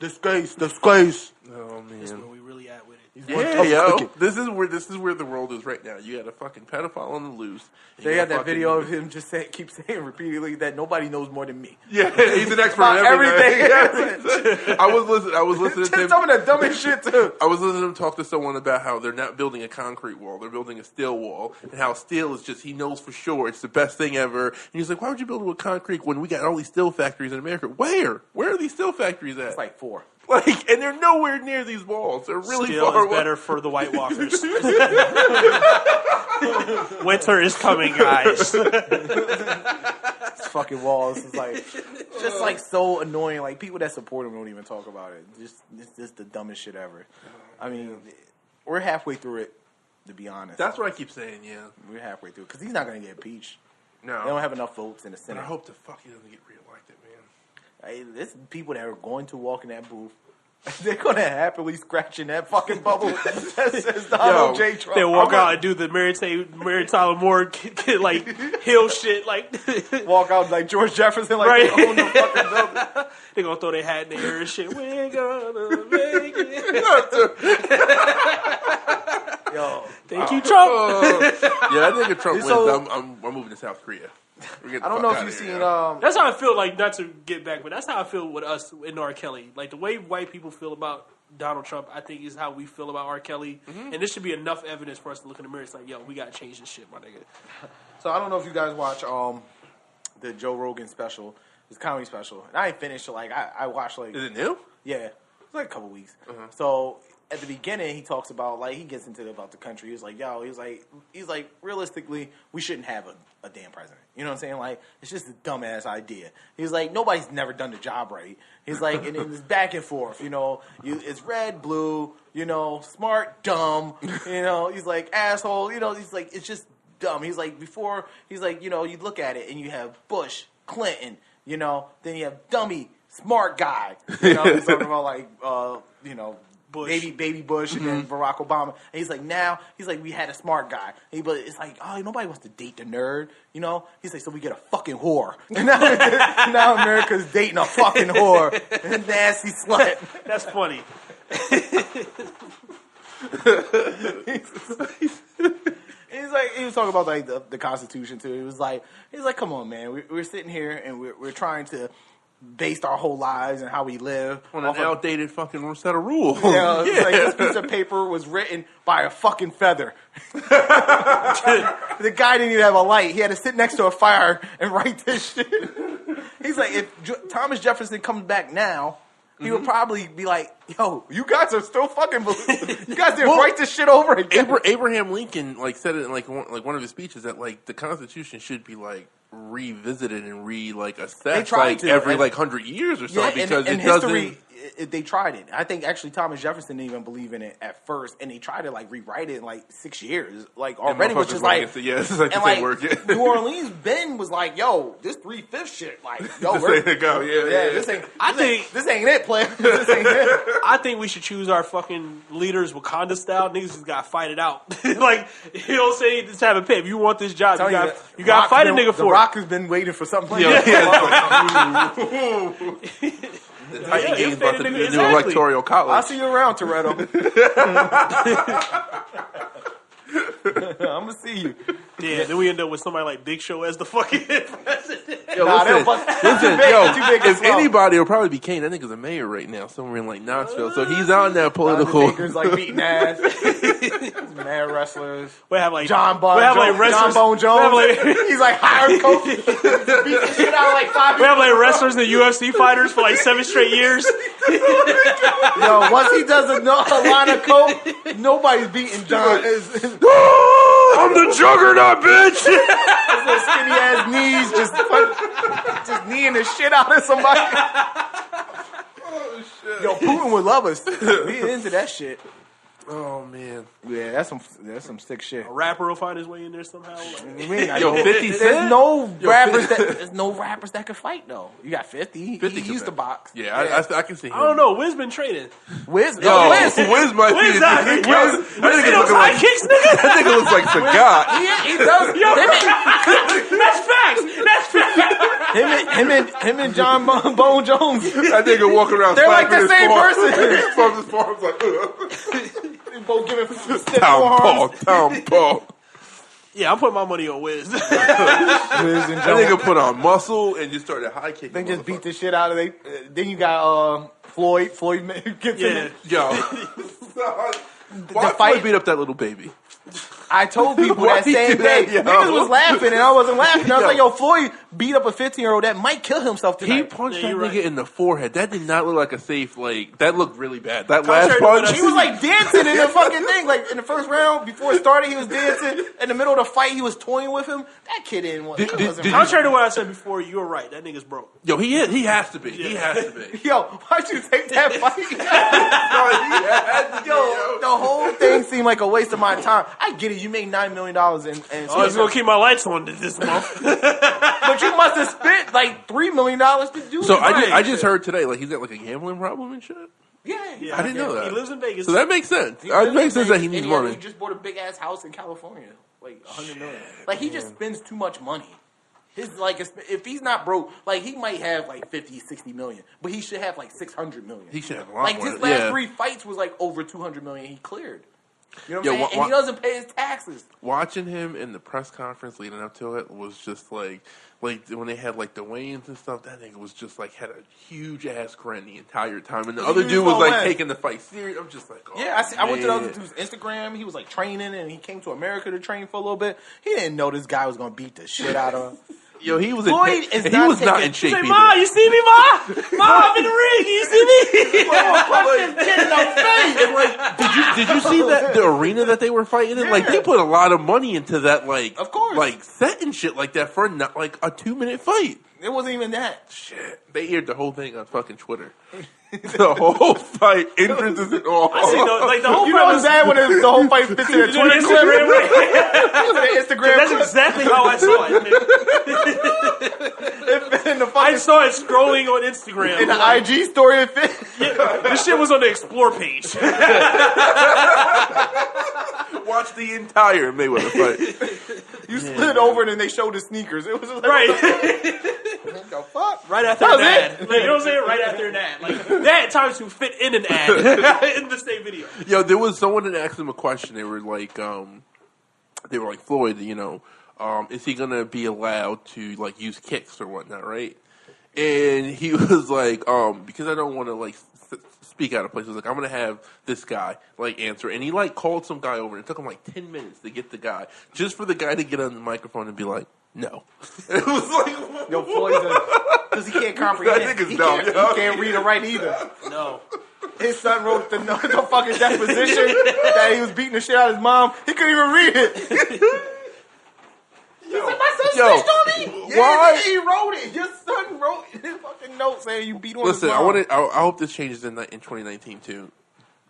Disgrace. Oh man. That's where we really at with it. Yeah, yo. This is where the world is right now. You got a fucking pedophile on the loose. They had that video of him just keep saying repeatedly that nobody knows more than me. Yeah, he's an expert on everything. I was listening to him. Some of the dumbest shit too. I was listening to him talk to someone about how they're not building a concrete wall; they're building a steel wall, and how steel is just—he knows for sure it's the best thing ever. And he's like, "Why would you build it with concrete when we got all these steel factories in America? Where are these steel factories at?" It's like 4. Like, and they're nowhere near these walls. They're really Steel far is away. better for the White Walkers. Winter is coming, guys. It's fucking walls. It's like just like so annoying. Like people that support him don't even talk about it. It's just the dumbest shit ever. I mean, we're halfway through it, to be honest. That's what I keep saying. Yeah, we're halfway through because he's not going to get impeached. No, they don't have enough votes in the Senate. But I hope the fuck he doesn't get reelected, man. Hey, there's people that are going to walk in that booth. They're gonna happily scratch in that fucking bubble that says Donald J. Trump. They walk out and do the Mary Tyler Moore like hill shit, like walk out like George Jefferson, like right. They own the fucking building. They gonna throw their hat in the air and shit. We're gonna make it. Yo, thank you, Trump. Yeah, I think if Trump wins, I'm moving to South Korea. I don't know if you've seen. That's how I feel. Like, not to get back, but that's how I feel with us in R. Kelly. Like the way white people feel about Donald Trump, I think, is how we feel about R. Kelly. And this should be enough evidence for us to look in the mirror. It's like, yo, we got to change this shit, my nigga. So I don't know if you guys watch the Joe Rogan special, his comedy special. And I ain't finished, so like I watched like... Is it new? Yeah. It's like a couple weeks. So at the beginning, he talks about, like, he gets into about the country. He's like, yo, he's like, realistically, we shouldn't have a damn president. You know what I'm saying? Like, it's just a dumbass idea. He's like, nobody's never done the job right. He's like, and it's back and forth, you know. It's red, blue, you know, smart, dumb, you know. He's like, asshole, you know. He's like, it's just dumb. He's like, you know, you look at it and you have Bush, Clinton, you know. Then you have dummy, smart guy. You know, he's talking about, like, you know, Bush. Baby Bush and then Barack Obama. And he's like, now, we had a smart guy. But it's like, oh, nobody wants to date the nerd, you know? He's like, so we get a fucking whore. And now America's dating a fucking whore. A nasty slut. That's funny. He's like, he was talking about like the Constitution too. He's like, come on, man, we're sitting here and we're trying to base our whole lives and how we live on an outdated fucking set of rules. Yeah, it's like this piece of paper was written by a fucking feather. The guy didn't even have a light. He had to sit next to a fire and write this shit. He's like, if Thomas Jefferson comes back now, he would probably be like, yo, you guys are still fucking you guys didn't write this shit over again. Abraham Lincoln like said it in like one of his speeches that like the Constitution should be like revisited and assessed like every like 100 years or so, because in it history, doesn't. They tried it. I think actually Thomas Jefferson didn't even believe in it at first, and they tried to like rewrite it in like 6 years, like already, which is like, this is like and the same word. New Orleans Ben was like, "Yo, this 3/5 shit, like, yo, we're to go, this ain't it, player. This ain't it." I think we should choose our fucking leaders Wakanda style. Niggas just gotta fight it out. Like, you know what I'm saying? This type of pay. If you want this job, you gotta fight a nigga for it. The Rock has been waiting for something like that. The Titan Game's about to do the new electoral college. I'll see you around, Toretto. I'm gonna see you. Yeah, then we end up with somebody like Big Show as the fucking president. Yo, listen, if anybody, it'll probably be Kane. That nigga's a mayor right now, somewhere in like Knoxville. So he's out in that political. Baker's like beating ass. Mad wrestlers. We have like John Bone Jones. He's like hired coach. Beat the shit out of like 5 We have like wrestlers and UFC fighters for like 7 straight years. Yo, once he does a line of coke, nobody's beating John. I'm the juggernaut, bitch. His little skinny ass knees just kneeing the shit out of somebody. Oh shit. Yo, Putin would love us. We into that shit. Oh man. Yeah, that's some sick shit. A rapper will find his way in there somehow. Yo, 50 Cent? There's no rappers that can fight though. You got 50. 50 he used to box. Yeah. I can see him. I don't know. Wiz been training. Wiz might be. Wiz high kicks, nigga. That nigga looks like Sagat. He does. Yo, that's facts. Him and John Bone Jones. That nigga walking around. They're like the same person. From his farms, like. Both giving Town Paul. Yeah, I'm putting my money on Wiz. Wiz and That nigga put on muscle and just started high kicking. They just beat the shit out of they. Then you got Floyd. Floyd gets in. Yo, why Floyd beat up that little baby? I told people that same day. Niggas was laughing and I wasn't laughing. I was like, yo, Floyd beat up a 15-year-old that might kill himself tonight. He punched that nigga in the forehead. That did not look like a safe, like, that looked really bad. That last punch. He was like dancing in the fucking thing. Like in the first round, before it started, he was dancing. In the middle of the fight, he was toying with him. That kid didn't want Contrary to what I said before, you were right. That nigga's broke. Yo, he is. He has to be. Yeah. He has to be. Yo, why'd you take that fight? Yo, the whole thing seemed like a waste of my time. I get it. You made $9 million I was gonna keep my lights on this month. But you must have spent like $3 million to do it. So I just heard today, like, he's got like a gambling problem and shit. Yeah, I didn't know that. He lives in Vegas. So that makes sense. It makes sense that he needs money. He just bought a big ass house in California, like $100 million. Like he just spends too much money. His like, if he's not broke, like he might have like 50, 60 million, but he should have like 600 million. He should have a lot like more. His last 3 fights was like over 200 million. He cleared. You know what I'm saying? And he doesn't pay his taxes. Watching him in the press conference leading up to it was just like when they had like the weigh-ins and stuff, that nigga was just like had a huge ass grin the entire time, and the other dude was like taking the fight serious. I'm just like, oh, yeah, I went to the other dude's Instagram. He was like training, and he came to America to train for a little bit. He didn't know this guy was gonna beat the shit out of him. Yo, he was not in shape. Say, Ma, you see me, Ma? Ma, I'm in the ring. You see me? Did you see that the arena that they were fighting in? Yeah. Like they put a lot of money into that, like of course, like set and shit like that for not like a 2-minute fight. It wasn't even that. Shit, they aired the whole thing on fucking Twitter. The whole fight, entrances and all. I see, the whole you know what's bad when the whole fight fits in a Twitter clip? Instagram. That's exactly how I saw it. I saw it scrolling on Instagram. In the IG story, it fit. Yeah, this shit was on the Explore page. Watch the entire Mayweather fight. You slid over and then they showed the sneakers. It was just like, right. The fuck? Right after an ad. Like, you know what I'm saying? Right after an ad. Like, that times to fit in an ad in the same video. Yo, there was someone that asked him a question. They were like, Floyd, you know, is he gonna be allowed to like use kicks or whatnot, right? And he was like, because I don't want to like speak out of place. He was like, I'm gonna have this guy like answer, and he like called some guy over. And it took him like 10 minutes to get the guy, just for the guy to get on the microphone and be like, no. And it was like, yo, Floyd's because he can't comprehend. He can't read or write either. No. His son wrote the fucking deposition that he was beating the shit out of his mom. He couldn't even read it. My son snitched on me. Why? Yeah, he wrote it. Your son wrote his fucking note saying you beat on his mom. Listen, I hope this changes in 2019 too.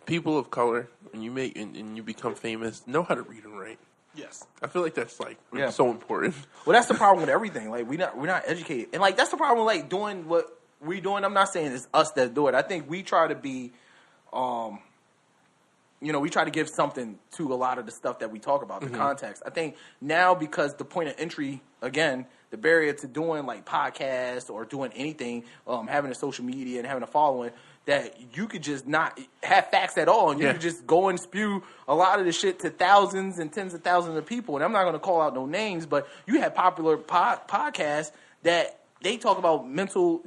People of color, when you make and you become famous, know how to read and write. Yes, I feel like that's like so important. Well, that's the problem with everything. Like we're not educated, and like that's the problem with like doing what we doing. I'm not saying it's us that do it. I think we try to be, we try to give something to a lot of the stuff that we talk about, the context. I think now because the point of entry, again, the barrier to doing like podcasts or doing anything, having a social media and having a following, that you could just not have facts at all, and you could just go and spew a lot of the shit to thousands and tens of thousands of people. And I'm not going to call out no names, but you have popular podcasts that they talk about mental,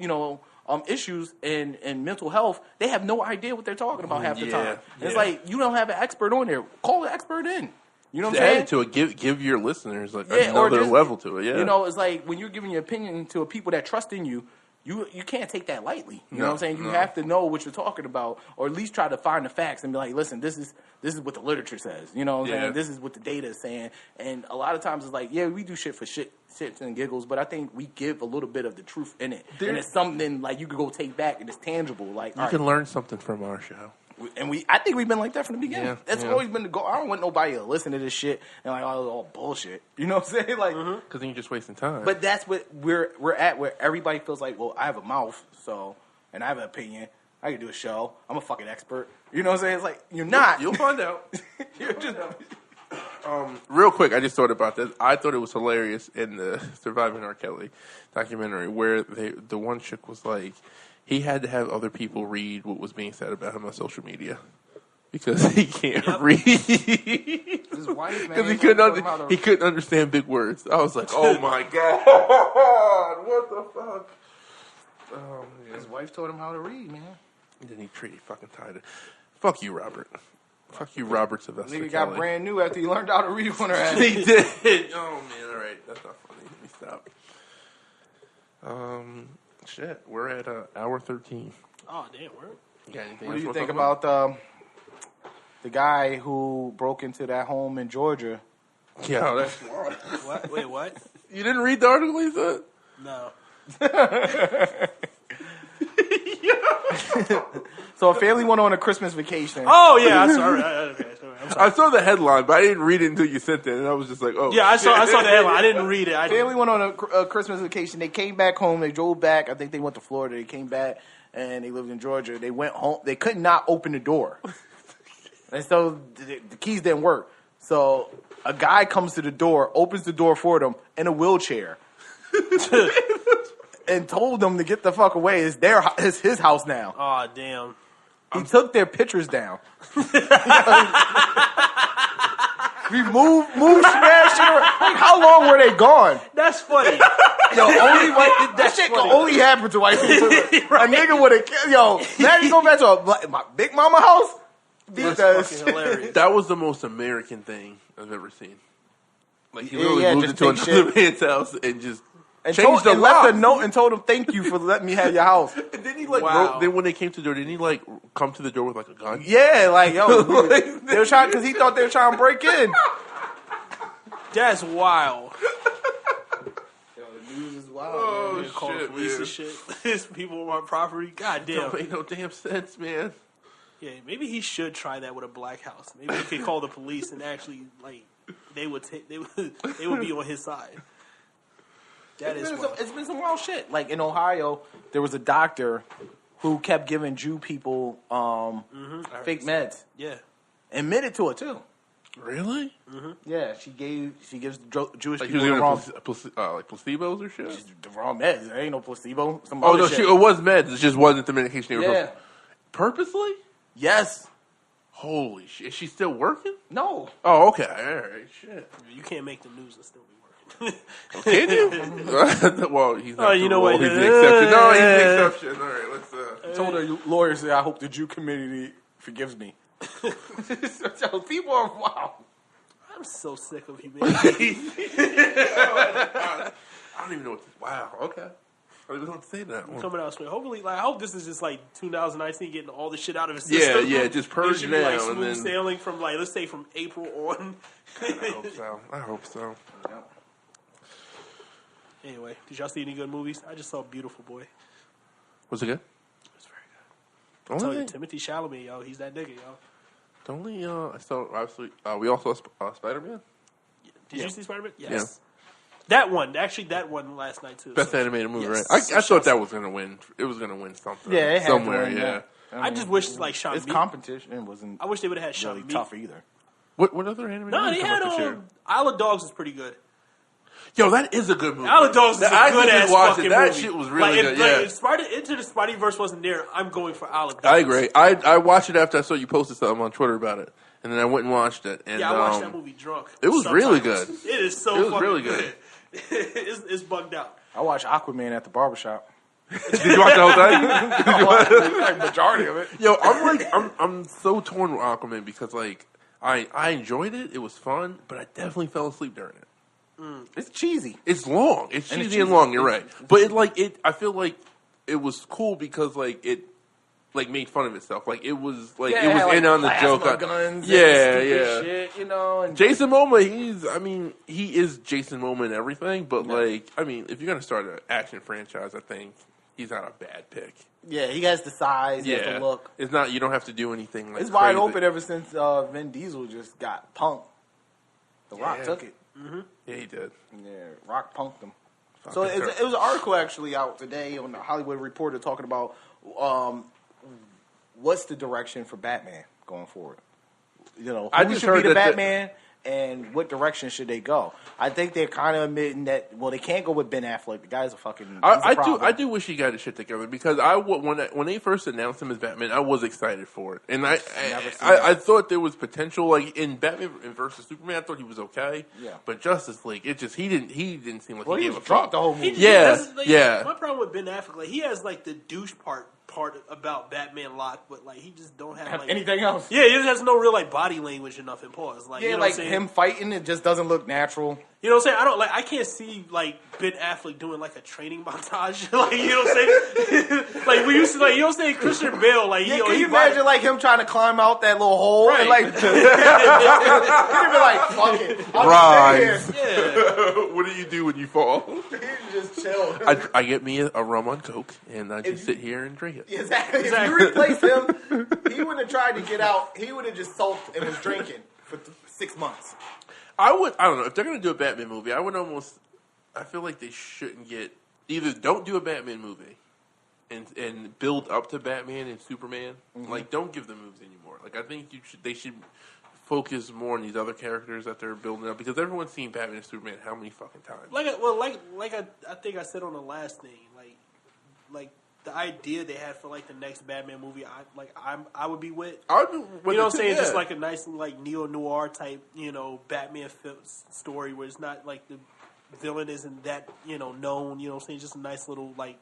issues and mental health. They have no idea what they're talking about half the time. And it's like, you don't have an expert on there. Call an expert in. You know what I'm saying? Add to it, give your listeners like another level to it. Yeah, it's like when you're giving your opinion to people that trust in you. You can't take that lightly. You know what I'm saying? You have to know what you're talking about, or at least try to find the facts and be like, listen, this is what the literature says. You know what I'm saying? This is what the data is saying. And a lot of times it's like, we do shit for shits and giggles, but I think we give a little bit of the truth in it. And it's something like you could go take back and it's tangible. Like you can learn something from our show. And I think we've been like that from the beginning. That's always been the goal. I don't want nobody to listen to this shit and like all bullshit. You know what I'm saying? Like, because then you're just wasting time. But that's what we're at, where everybody feels like, well, I have a mouth, and I have an opinion. I can do a show. I'm a fucking expert. You know what I'm saying? It's like you're not. You'll find out. You're just. Real quick, I just thought about this. I thought it was hilarious in the Surviving R. Kelly documentary where the one chick was like, he had to have other people read what was being said about him on social media because he can't read. His wife, man, because he couldn't understand big words. I was like, oh my god, what the fuck? Oh, man. His wife taught him how to read, man. And then he fucking tied it. Fuck you, Robert. Fuck you, Robert Sylvester. Nigga got brand new after he learned how to read on her ass. He did. Oh man, all right, that's not funny. Let me stop. Shit, we're at hour 13. Oh damn, we're. You got anything what else do you think about the guy who broke into that home in Georgia? Yeah, that's wild. What? Wait, what? You didn't read the article, Lisa? No. So a family went on a Christmas vacation. Oh yeah, I'm sorry. Okay, sorry. I'm sorry. I saw the headline, but I didn't read it until you sent it, and I was just like, "Oh." Yeah, I saw the headline. I didn't read it. Family went on a Christmas vacation. They came back home. They drove back. I think they went to Florida. They came back, and they lived in Georgia. They went home. They could not open the door, and so the keys didn't work. So a guy comes to the door, opens the door for them in a wheelchair. And told them to get the fuck away. It's his house now. Oh damn! He took their pictures down. We moved smash shit around. Like, how long were they gone? That's funny. Yo, that shit can only happen to white people. Right. A nigga would have killed. Yo, now you go back to my big mama house. That's fucking hilarious. That was the most American thing I've ever seen. Like he literally yeah, moved just into take another man's house and just And, changed the left lock. a note and told him thank you for letting me have your house. And then he like Wow. wrote, then when they came to the door, didn't he like come to the door with like a gun? Yeah, like yo, they were trying because he thought they were trying to break in. That's wild. Yo, the news is wild. Oh They call the shit, police man! and shit. There's people on my property. God damn. Don't make no damn sense, man. Yeah, maybe he should try that with a black house. Maybe he could call the police and actually like they would be on his side. That is wild. It's been some wild shit. Like in Ohio, there was a doctor who kept giving Jew people fake meds. Yeah. Admitted to it too. Really? Yeah, she gives Jewish Like he people was the gonna wrong, like placebos or shit? the wrong meds. There ain't no placebo. Some Oh other no, shit. it was meds. It just wasn't the medication they were Yeah. supposed to. Purposely? Yes. Holy shit! Is she still working? No. Oh, okay. All right. Shit. You can't make the news and still be working. Can you? Well, he's not. Oh, you the know rule. what? He's the exception. No, he's the exception. All right, let's. I told her lawyer said, I hope the Jew community forgives me. Yo, people are wow. I'm so sick of humanity. I don't even know what this. Wow. Okay. I don't want to say that one. Coming out straight. Hopefully, like I hope this is just like 2019 getting all the shit out of his Yeah, system. yeah, just purge It should be like now and smooth then- sailing from like let's say from April on. I hope so. Anyway, did y'all see any good movies? I just saw Beautiful Boy. Was it good? It's very good. I tell you, Timothy Chalamet, yo, he's that nigga, yo. The only I saw obviously we also saw Spider-Man. Did you see Spider-Man? Yes. Yeah. That one, actually, that one last night too. Best So- animated movie, yes. right? I thought that was gonna win. It was gonna win something. Yeah, it had to somewhere. win, Yeah. I just wish like Sean. Its Meek- competition wasn't I wish they would have had Sean. really Meek. tough either. What other animated? No, movies they come had out this year? Isle of Dogs is pretty good. Yo, that is a good movie. Isle of Dogs is a I good just ass watched fucking it. That movie. shit was really like, good. If, Yeah, like, if Into the Spideyverse wasn't there, I'm going for Isle of Dogs. I agree. I watched it after I saw you posted something on Twitter about it, and then I went and watched it. And Yeah, I watched that movie drunk. it was really Sometimes. good. It is so It was fucking really good. good. It's bugged out. I watched Aquaman at the barbershop. Did you watch the whole thing? Like majority of it. Yo, I'm so torn with Aquaman because like I enjoyed it. It was fun, but I definitely fell asleep during it. It's cheesy. It's long. It's And cheesy it's and long. cheesy. You're right. But I feel like it was cool because like it like made fun of itself. Like it was like it was in on the joke. Guns Yeah, and stupid yeah. shit, you know. And Jason Momoa, he is Jason Momoa and everything. But if you're gonna start an action franchise, I think he's not a bad pick. yeah, he has the size, he has the look. It's not. You don't have to do anything. Like It's wide crazy. open ever since Vin Diesel just got punked. The Rock Yeah. took it. Yeah, he did. Yeah, Rock punked him. Fucking So terrible. it was an article actually out today on the Hollywood Reporter talking about what's the direction for Batman going forward. You know, I who just should be heard the that Batman and what direction should they go? I think they're kind of admitting that they can't go with Ben Affleck. The guy's a fucking. he's a I problem. do wish he got his shit together because when they first announced him as Batman, I was excited for it, and I thought there was potential. Like in Batman versus Superman, I thought he was okay. Yeah. But Justice League, he didn't seem like Well, he he gave was a drunk fuck. the whole movie. Yeah, That's, like, yeah. My problem with Ben Affleck, like he has like the douche part about Batman lock, but like he just don't have like anything else. Yeah, he just has no real like body language enough in pause. Like Yeah, you know like what I'm saying? him fighting, it just doesn't look natural. You know what I'm saying? I can't see like Ben Affleck doing like a training montage. Like you know what I'm saying? Like we used to like you know what I'm saying? Christian Bale, like Yeah, he can you imagine like him trying to climb out that little hole and Right. like he'd be like, "Fuck it, I'll Rise. just stay here." What do you do when you fall? He'd just chill. I get me a rum on Coke and I just sit here and drink it. Exactly. If you replace him, he wouldn't have tried to get out. He would have just sulked and was drinking for 6 months. I don't know if they're gonna do a Batman movie. I feel like they shouldn't either don't do a Batman movie and build up to Batman and Superman. Like don't give them movies anymore. Like I think they should focus more on these other characters that they're building up because everyone's seen Batman and Superman how many fucking times? I think I said on the last thing, like the idea they had for like the next Batman movie, I would be with. I would be with you know what I'm saying? yeah. Just like a nice like neo noir type, Batman story where it's not like the villain isn't that known. You know what I'm saying? Just a nice little like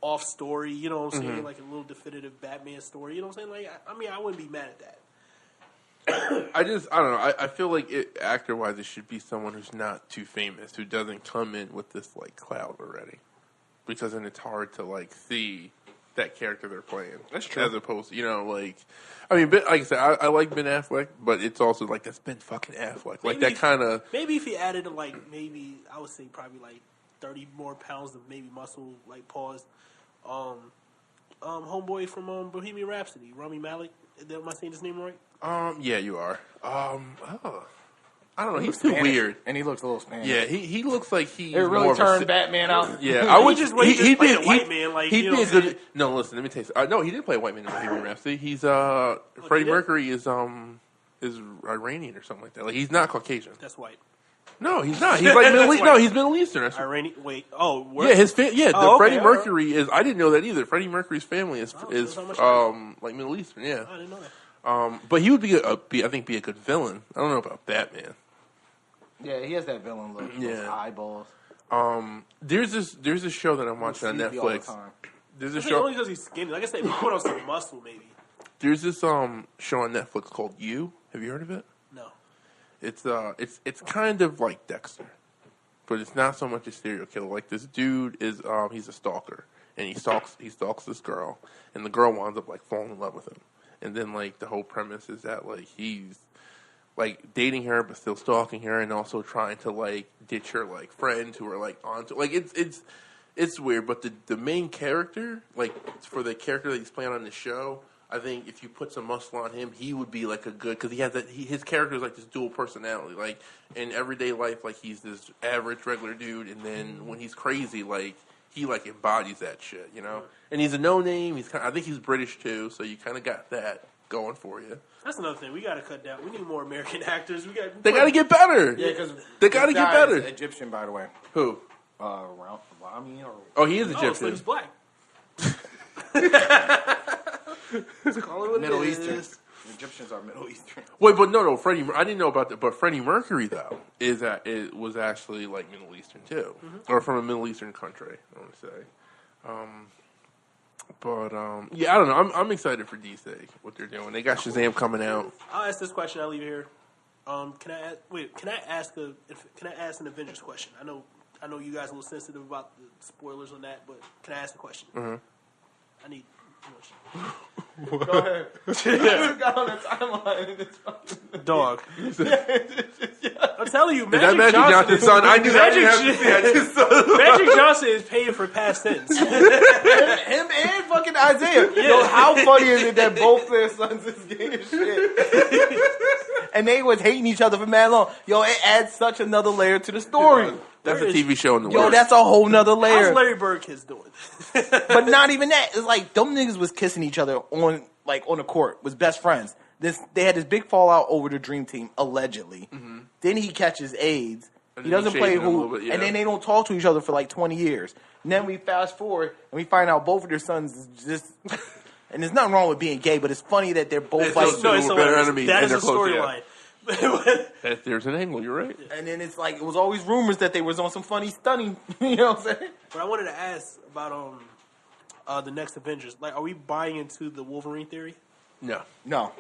off story. You know what I'm saying? Like a little definitive Batman story. You know what I'm saying? Like I wouldn't be mad at that. I don't know. I feel like actor wise, it should be someone who's not too famous, who doesn't come in with this like cloud already, because then it's hard to like see that character they're playing. That's true. As opposed to like I said, I like Ben Affleck, but it's also like that's Ben fucking Affleck. Like that kind of. Maybe if he added maybe I would say probably like 30 more pounds of maybe muscle, like pause. Homeboy from Bohemian Rhapsody, Rami Malek. Am I saying his name right? Yeah, you are. I don't know. He's too weird, and he looks a little Spanish. Yeah, he looks like he. It really turned Batman out. Yeah, I would just he played a white man. Like he'd be a good. No, listen. Let me tell you. No, he did play a white man in Bohemian Rhapsody. He's Freddie Mercury is Iranian or something like that. Like he's not Caucasian. That's white. No, he's not. He's like Middle East. No, he's Middle Eastern. That's Iranian. Wait. Oh, yeah. Freddie Mercury is. I didn't know that either. Freddie Mercury's family is like Middle Eastern. Yeah. I didn't know that. But he would be I think be a good villain. I don't know about Batman. Yeah, he has that villain look. Yeah, those eyeballs. There's this show that I'm watching on Netflix. There's a show only because he's skinny. Like I said, he put on some muscle maybe. There's this show on Netflix called You. Have you heard of it? No. It's kind of like Dexter, but it's not so much a serial killer. Like this dude is he's a stalker, and he stalks this girl, and the girl winds up like falling in love with him. And then, like, the whole premise is that, like, he's, like, dating her but still stalking her and also trying to, like, ditch her, like, friends who are, like, onto... Like, it's weird, but the main character, like, for the character that he's playing on the show, I think if you put some muscle on him, he would be, like, a good... Because he has that... his character is, like, this dual personality. Like, in everyday life, like, he's this average, regular dude, and then when he's crazy, like... He like embodies that shit, and he's a no-name. I think he's British too, so you kind of got that going for you. That's another thing we got to cut down. We need more American actors. They got to get better. Yeah, because they got to get better. Is Egyptian, by the way. Who? Rami or... Oh, he is Egyptian. So he's black. Middle Eastern. Egyptians are Middle Eastern. Wait, but no, Freddie. I didn't know about that. But Freddie Mercury though was actually like Middle Eastern too, or from a Middle Eastern country. I want to say. Yeah, I don't know. I'm excited for DC what they're doing. They got Shazam coming out. I'll ask this question. I'll leave it here. Can I ask an Avengers question? I know you guys are a little sensitive about the spoilers on that, but can I ask a question? Mm-hmm. I need. Go ahead. You got on the timeline. Dog. I'm telling you, Magic Johnson's son. I knew that. Magic Johnson is paying for past tense. Him and fucking Isaiah. Yeah. Yo, how funny is it that both their sons is getting shit? And they was hating each other for mad long. Yo, it adds such another layer to the story. That's a TV show in the works. Yo, that's a whole nother layer. How's Larry Bird kids doing? But not even that. It's like them niggas was kissing each other on the court, was best friends. They had this big fallout over the Dream Team, allegedly. Mm-hmm. Then he catches AIDS. He doesn't play hoop, and then they don't talk to each other for like 20 years. And then we fast forward and we find out both of their sons is just. And there's nothing wrong with being gay, but it's funny that they're both better enemies. That is a storyline. There's an angle, you're right. And then it's like, it was always rumors that they was on some funny stunning, you know what I'm saying? But I wanted to ask about the next Avengers. Like, are we buying into the Wolverine theory? No.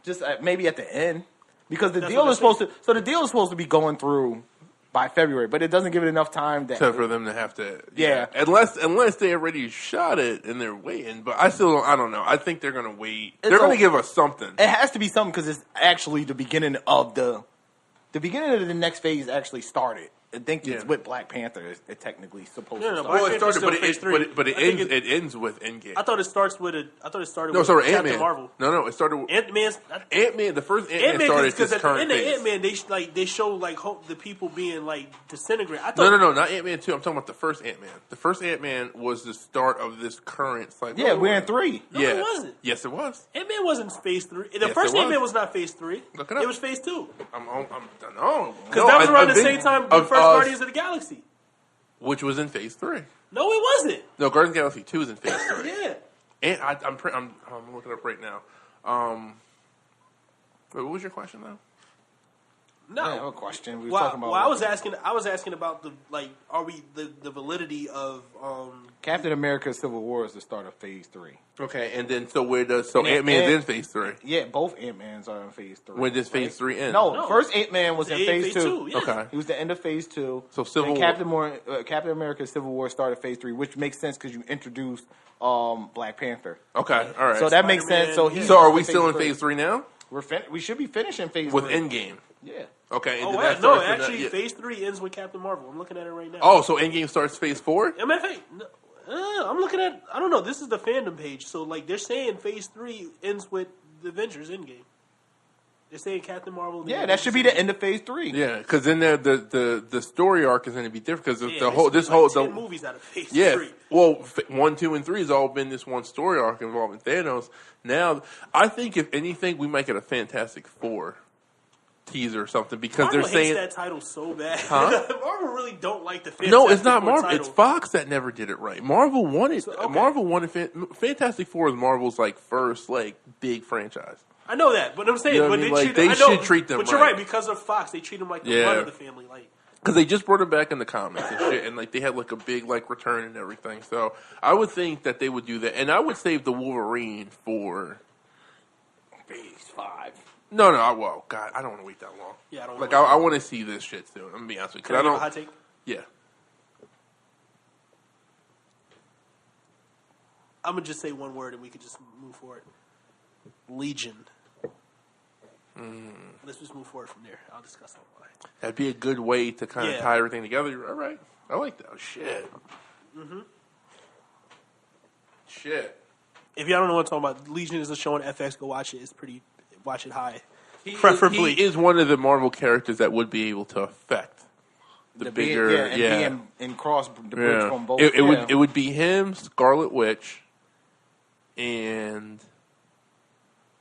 Just maybe at the end. Because the deal is supposed to be going through by February, but it doesn't give it enough time for them to have to. Yeah. Unless they already shot it and they're waiting. But I don't know. I think they're going to wait. They're going to give us something. It has to be something because it's actually the beginning of the next phase actually started. I think it's with Black Panther. It's technically supposed to start. Well, it started, but it ends with Endgame. I thought it started with Captain Ant-Man. Marvel. No, it started with Ant-Man. The first Ant-Man started because this current phase. Ant-Man, they show like the people being like disintegrated. No, not Ant-Man 2. I'm talking about the first Ant-Man. The first Ant-Man was the start of this current cycle. Yeah, we're in 3. No, it wasn't. Yes, it was. Ant-Man wasn't phase 3. The first Ant-Man was not phase 3. Look it up. It was phase 2. No, because that was around the same time the first Guardians of the Galaxy. which was in Phase 3. No, it wasn't. No, Guardians of the Galaxy 2 is in Phase 3. Yeah. And I'm looking it up right now. Wait, what was your question though? No, I have a question. We were talking about. Well, I was asking about are we the validity of Captain America: Civil War is the start of Phase 3. Okay, and then Ant-Man's in Phase 3. Yeah, both Ant-Mans are in Phase 3. When does Phase 3 end? No, first Ant-Man was in Phase 2. Yeah. Okay, He was the end of Phase 2. So Civil War. Captain America: Civil War started Phase 3, which makes sense because you introduced Black Panther. Okay, all right. So that makes sense. So are we still in Phase 3 now? We should be finishing Phase with 3 Endgame. Yeah. Okay. Oh, wow. no, actually, Phase 3 ends with Captain Marvel. I'm looking at it right now. Oh, so Endgame starts Phase 4? MFA. No, I'm looking at. I don't know. This is the fandom page. So they're saying Phase 3 ends with the Avengers Endgame. They're saying Captain Marvel. Yeah, that should be the end of Phase 3. Yeah, because then the story arc is going to be different because the 10 movies out of Phase 3. Well, 1, 2, and 3 has all been this one story arc involving Thanos. Now, I think if anything, we might get a Fantastic Four teaser or something because Marvel they're saying hates that title so bad. Huh? Marvel really don't like the Fantastic No, it's not Four Marvel. title. It's Fox that never did it right. Marvel wanted Fantastic Four is Marvel's first big franchise. I know that, but I'm saying, You know what I mean? They should treat them But you're right. right because of Fox, they treat them like the blood of the family. Because they just brought him back in the comics and shit, and they had a big return and everything. So I would think that they would do that, and I would save the Wolverine for Phase 5. No, well, God, I don't want to wait that long. Yeah, I don't. I want to see this shit soon. I'm gonna be honest with you. Can I give a hot take? Yeah. I'm gonna just say one word, and we could just move forward. Legion. Let's just move forward from there. I'll discuss that why. That'd be a good way to kind of tie everything together. You're all right. I like that. Oh, shit. Mm-hmm. Shit. If y'all don't know what I'm talking about, Legion is a show on FX. Go watch it. It's pretty. Watch it high. Preferably. He is one of the Marvel characters that would be able to affect the bigger. Be in cross the bridge from both. It would be him, Scarlet Witch, and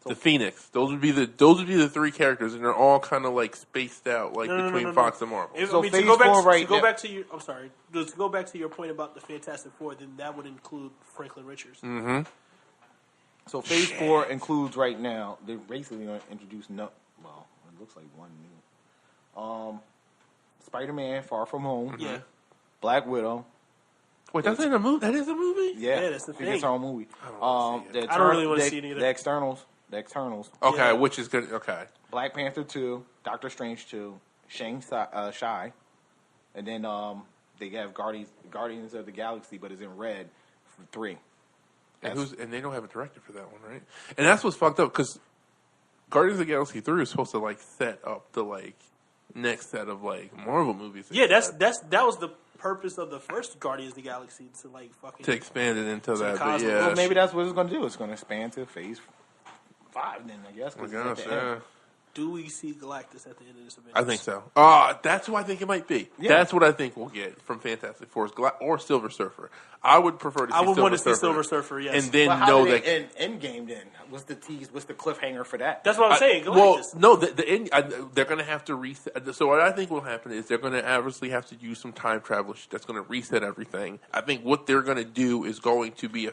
the Phoenix. Those would be the three characters, and they're all kind of spaced out between Fox and Marvel. To go back to your, I'm sorry. To go back to your point about the Fantastic Four, then that would include Franklin Richards. Mm-hmm. So Phase 4 includes right now. They're basically going to introduce it looks like one new. Spider-Man: Far From Home. Yeah. Black Widow. Wait, that's in a movie. That is a movie. Yeah, that's the thing. It's our movie. I don't really want to see it either. The Externals. Okay, which is good. Okay. Black Panther 2, Doctor Strange 2, Shang-Chi, and then they have Guardians of the Galaxy, but it's in red for 3. And they don't have a director for that one, right? And that's what's fucked up because Guardians of the Galaxy 3 is supposed to set up the next set of Marvel movies. Yeah, that was the purpose of the first Guardians of the Galaxy to expand it into that. But well, maybe that's what it's going to do. It's going to expand to Phase 5. Then I guess. Do we see Galactus at the end of this event? I think so. That's what I think it might be. Yeah. That's what I think we'll get from Fantastic Four or Silver Surfer. I would prefer to see Silver Surfer. I would want to see Silver Surfer, yes. And then know that in Endgame then what's the tease? What's the cliffhanger for that? That's what I'm saying. Galactus. Well, no, the end. They're going to have to reset. So what I think will happen is they're going to obviously have to use some time travel that's going to reset everything. I think what they're going to do is going to be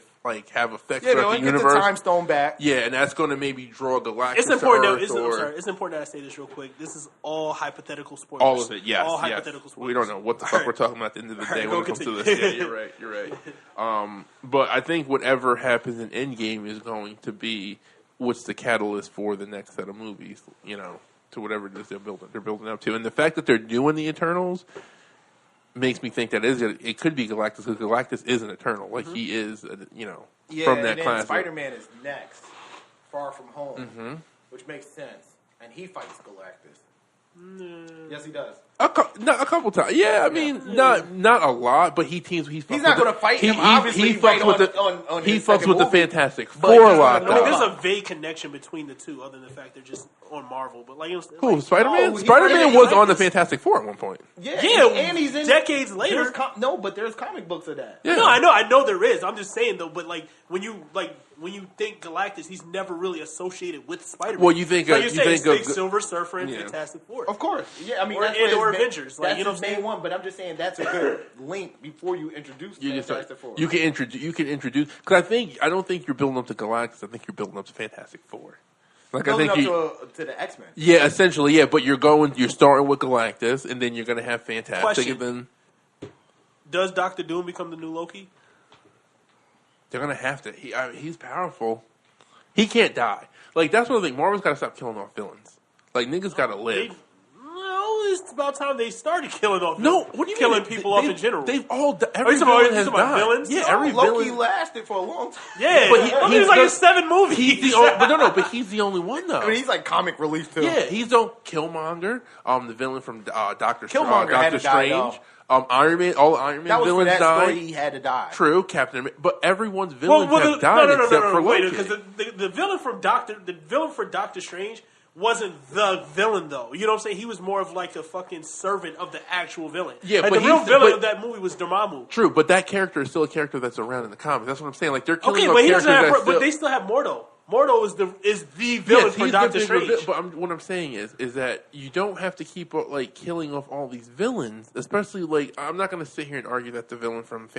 have effects throughout the universe. Get the time stone back. Yeah, and that's going to maybe draw Galactus. It's important. It's important that I say this real quick. This is all hypothetical spoilers. All of it, yes. All hypothetical spoilers. We don't know what the fuck we're talking about at the end of the day when it comes to this. Yeah, you're right. But I think whatever happens in Endgame is going to be what's the catalyst for the next set of movies, to whatever it is they're building up to. And the fact that they're doing the Eternals makes me think that it could be Galactus, because Galactus is an Eternal. He is, from that class. Spider-Man is next, Far From Home, which makes sense. And he fights Galactus. Yes, he does. A couple times. Yeah, I mean, not a lot, but he's not going to fight him. Obviously, he fucks with the Fantastic Four a lot. There's a vague connection between the two, other than the fact they're just on Marvel. But who? Spider-Man? Spider-Man was on the Fantastic Four at one point. Yeah, and he's in decades later. But there's comic books of that. Yeah. No, I know there is. I'm just saying though. But when you think Galactus, he's never really associated with Spider-Man. Well, you think Silver Surfer and Fantastic Four. Of course. Yeah, I mean, Avengers. Like, you know what I'm saying? One, but I'm just saying that's a good link before you introduce Fantastic Four. You can introduce because I don't think you're building up to Galactus. I think you're building up to Fantastic Four. Like building I think up to the X-Men. Yeah, essentially, yeah. But you're starting with Galactus, and then you're going to have Fantastic, Question. and then does Doctor Doom become the new Loki? they're going to have to. He's powerful. He can't die. Like that's one thing. Marvel's got to stop killing off villains. Like niggas got to live. It's about time they started killing off. No, what do you killing mean? people off in general? They've all. Every villain has died. Villains? Yeah, every Loki villain lasted for a long time. Yeah, but he's like in 7 movies. But he's the only one though. I mean, he's like comic relief too. Yeah, he's Killmonger, the villain from Doctor Strange. Iron Man, all Iron Man villains that died. Story he had to die. True, Captain America, but everyone's villains have died except for Loki. Because the villain from Doctor Strange wasn't the villain though. You know what I'm saying? He was more of like a fucking servant of the actual villain. Yeah, like, but the real villain of that movie was Dormammu. True, but that character is still a character that's around in the comics. That's what I'm saying. Like they're killing but he doesn't have. But they still have Mordo. Mordo is the villain for Doctor Strange. But what I'm saying is that you don't have to keep like killing off all these villains. Especially like I'm not going to sit here and argue that the villain from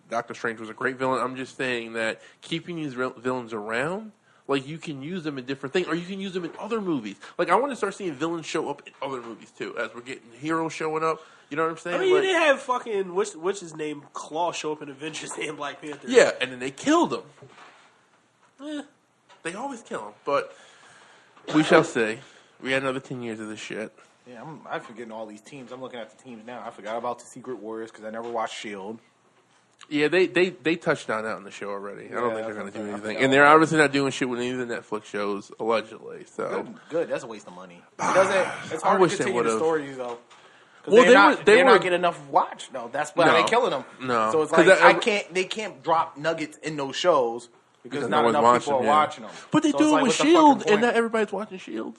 Doctor Strange was a great villain. I'm just saying that keeping these villains around. Like, you can use them in different things, or you can use them in other movies. Like, I want to start seeing villains show up in other movies, too, as we're getting heroes showing up. You know what I'm saying? I mean, you didn't have fucking, what's his name, Claw show up in Avengers and Black Panther. Yeah, and then they killed him. They always kill him, but we shall see. We had another 10 years of this shit. Yeah, I'm forgetting all these teams. I'm looking at the teams now. I forgot about the Secret Warriors because I never watched S.H.I.E.L.D. Yeah, they touched on that in the show already. I don't think they're going to do anything. And they're obviously not doing shit with any of the Netflix shows, allegedly. So Good. That's a waste of money. It's hard to continue the stories, though. Well, they're not getting enough watch. No, that's why they're killing them. No. So it's like they can't drop nuggets in those shows because not enough people are watching them. But they do it with S.H.I.E.L.D., and not everybody's watching S.H.I.E.L.D.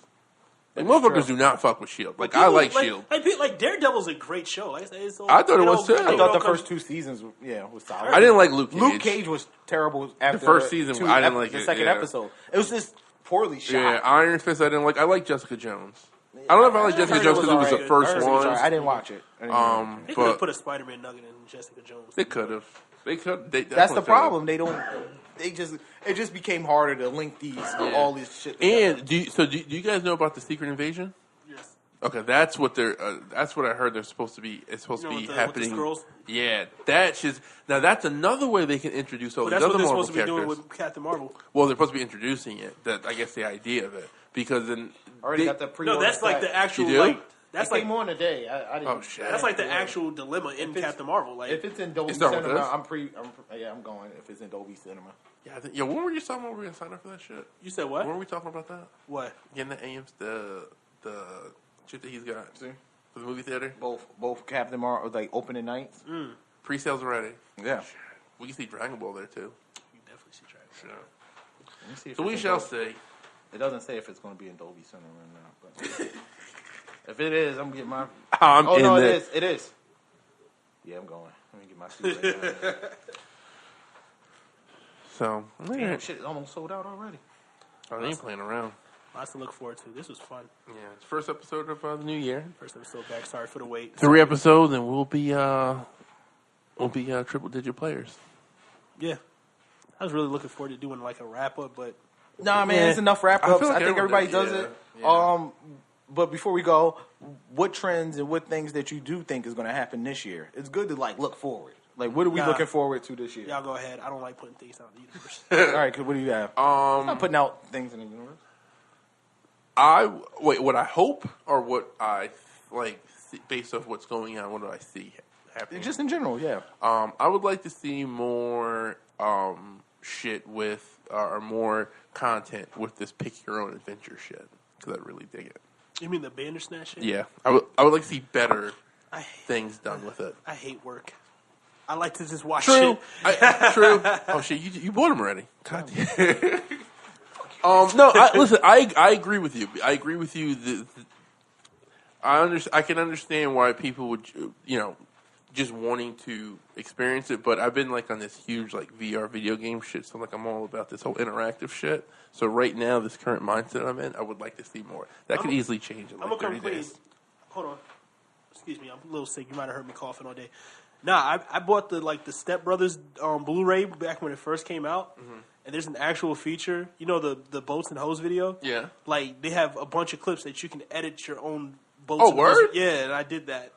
Like, motherfuckers do not fuck with S.H.I.E.L.D. Like, I like S.H.I.E.L.D. Like Daredevil's a great show. Like I said, I thought it was too. I thought the first 2 seasons, was solid. I didn't like Luke Cage. Luke Cage was terrible after the first season. I didn't like the second episode. It was just poorly shot. Yeah, Iron Fist I didn't like. I like Jessica Jones. I don't know if I like Jessica Jones because it was the first one. I didn't watch it. They could have put a Spider-Man nugget in Jessica Jones. They could have. That's the problem. It just became harder to link all this shit together. And do you guys know about the Secret Invasion? Yes. Okay, that's what I heard. They're supposed to be. It's supposed to be happening. With the Skrulls? Yeah, now that's another way they can introduce all these that's other what they're Marvel supposed to be characters. doing with Captain Marvel. Well, they're supposed to be introducing it. That I guess the idea of it because then already got the pre-order. No, that's like the actual that's like like more in a day. I didn't. Oh shit! That's like the actual dilemma in Captain Marvel. Like if it's in Dolby Cinema, I'm going. If it's in Dolby Cinema. Yeah, when were you talking about? We're gonna sign up for that shit. You said what? When were we talking about that? What? Getting the AMs, the shit that he's got. See? For the movie theater. Both Captain Marvel like opening nights. Pre-sales already. Yeah. Shit. We can see Dragon Ball there too. You can definitely see Dragon Ball. Sure. So we shall see. It doesn't say if it's going to be in Dolby Cinema or not, but if it is, I'm getting my. It is. Yeah, I'm going. Let me get my seat right now. So, damn, shit is almost sold out already. Oh, they ain't playing around. Lots to look forward to. This was fun. Yeah, it's first episode of the new year. First episode back. Sorry for the wait. 3 episodes, and we'll be triple digit players. Yeah, I was really looking forward to doing like a wrap up, but nah, man, it's enough wrap ups. I think everybody does it. Yeah. But before we go, what trends and what things that you do think is going to happen this year? It's good to like look forward. Like, what are we looking forward to this year? Y'all go ahead. I don't like putting things out in the universe. All right, what do you have? I'm not putting out things in the universe. What I hope or what I like based off what's going on. What do I see happening? Just in general, yeah. I would like to see more shit with or more content with this pick your own adventure shit because I really dig it. You mean the Bandersnatch shit? Yeah, I would like to see better things done with it. I hate work. I like to just watch True. shit. True. Oh shit, you bought them already. God damn. Listen. I agree with you. I agree with you. I can understand why people would, just wanting to experience it. But I've been like on this huge like VR video game shit. So I'm all about this whole interactive shit. So right now, this current mindset I'm in, I would like to see more. That could easily change in like 30 days. Hold on. excuse me, I'm a little sick. You might have heard me coughing all day. Nah, I bought the Step Brothers Blu-ray back when it first came out, and there's an actual feature. You know the boats and hose video? Yeah. Like they have a bunch of clips that you can edit your own boats. Oh, and word? hose. Yeah, and I did that.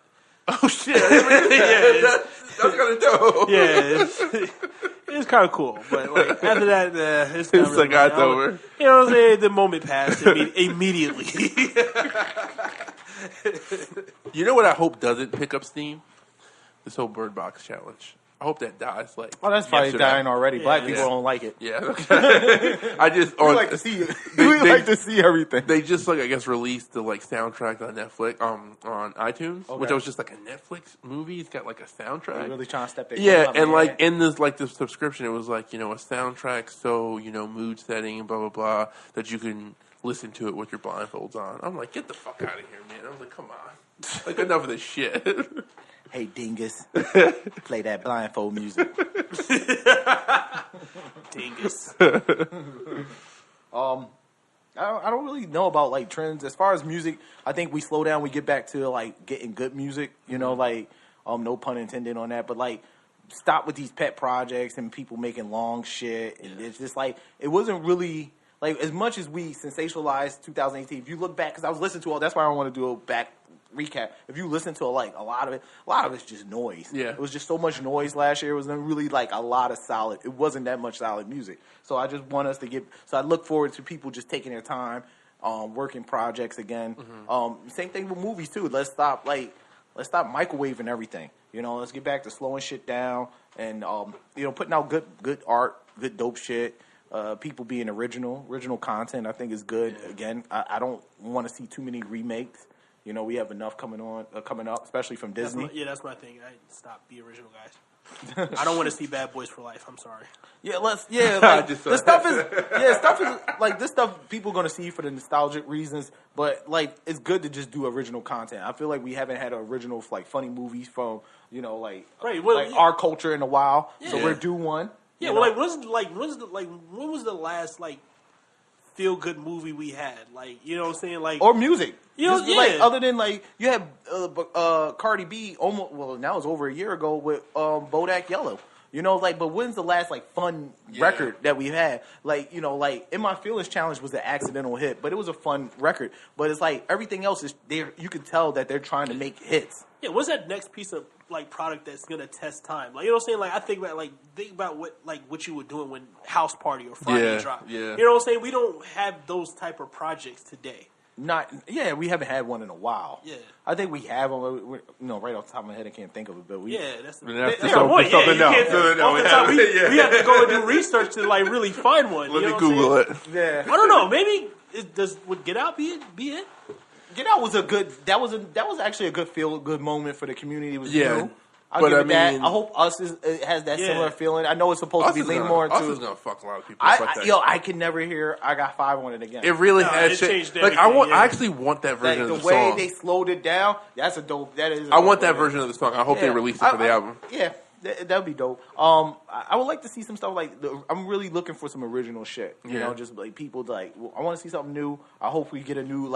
Oh shit! That's kind of dope. Yeah, it's kind of cool. But like after that, it's not really got over. You know what I'm saying? The moment passed immediately. You know what I hope doesn't pick up steam? This whole Bird Box challenge. I hope that dies. Like, Oh, that's probably yesterday. dying already. Black Yeah. people don't like it. Yeah. Okay. I just We like to see it. We like to see everything. They just I guess released the soundtrack on Netflix on iTunes, which Okay. was just like a Netflix movie. It's got like a soundtrack. They're really trying to step their Yeah, game up, and man. in this the subscription, it was a soundtrack, so mood setting and blah blah blah that you can listen to it with your blindfolds on. I'm like, get the fuck out of here, man! I was like, come on, enough of this shit. Hey, Dingus, play that blindfold music. Dingus. I don't really know about trends as far as music. I think we slow down, we get back to getting good music. No pun intended on that, but stop with these pet projects and people making long shit. And it's just it wasn't really as much as we sensationalized 2018. If you look back, because I was listening to all, that's why I want to do a back recap. If you listen to a lot of it's just noise. Yeah. It was just so much noise last year. It wasn't really a lot of solid. It wasn't that much solid music. So I just want us to get. So I look forward to people just taking their time, working projects again. Same thing with movies too. Let's stop microwaving everything. Let's get back to slowing shit down and putting out good art, good dope shit. People being original content. I think is good. Yeah. Again, I don't want to see too many remakes. We have enough coming up, especially from Disney. That's my thing. Stop the original guys. I don't want to see Bad Boys for Life. I'm sorry. Yeah, this stuff is this stuff people are gonna see for the nostalgic reasons, but it's good to just do original content. I feel like we haven't had original funny movies from our culture in a while, so we're due one. Yeah, well, when was the last feel good movie we had? You know what I'm saying? Or music. Other than you had Cardi B now it's over a year ago with Bodak Yellow. But when's the last fun record that we've had? In My Feelings Challenge was an accidental hit, but it was a fun record. But it's everything else is there. You can tell that they're trying to make hits. Yeah, what's that next piece of product that's gonna test time? You know what I'm saying? I think about what you were doing when House Party or Friday dropped. Yeah. You know what I'm saying? We don't have those type of projects today. We haven't had one in a while. Yeah, I think we have one. Right off the top of my head, I can't think of it, but we. Yeah, that's something else. We have to go and do research to really find one. Let me Google it. Yeah, I don't know. Maybe would Get Out be it? Get Out was a good. That was actually a good moment for the community. It was new. But I mean, that. I hope Us has that similar feeling. I know it's supposed to be leaning more into. Us is gonna fuck a lot of people. I can never hear "I Got Five" on it again. It really has changed. I actually want that version of the song. The way they slowed it down, that's a dope. That is. I want that version of the song. I hope they release it for the album. Yeah, that would be dope. I would like to see some stuff I'm really looking for some original shit. Just people I want to see something new. I hope we get a new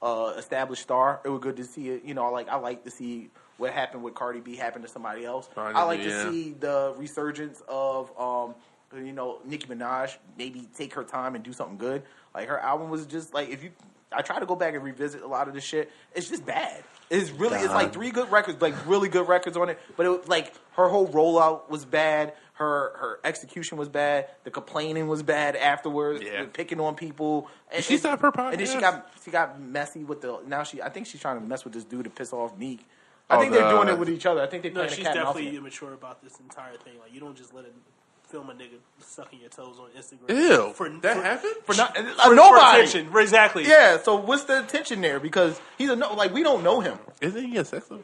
established star. It was good to see it. I like to see what happened with Cardi B happen to somebody else. I like to see the resurgence of Nicki Minaj maybe take her time and do something good. Her album was just I try to go back and revisit a lot of this shit. It's just bad. It's really it's 3 good records, really good records on it. But it was her whole rollout was bad. Her execution was bad. The complaining was bad afterwards. Yeah. Picking on people. And she stopped her podcast. And then she got messy with I think she's trying to mess with this dude to piss off Meek. I think they're doing it with each other. I think they're playing a cat and mouse. She's definitely immature about this entire thing. You don't just let it film a nigga sucking your toes on Instagram. Ew, that happened? For nobody. For attention. Exactly. Yeah, so what's the attention there? Because he's we don't know him. Isn't he a sexual?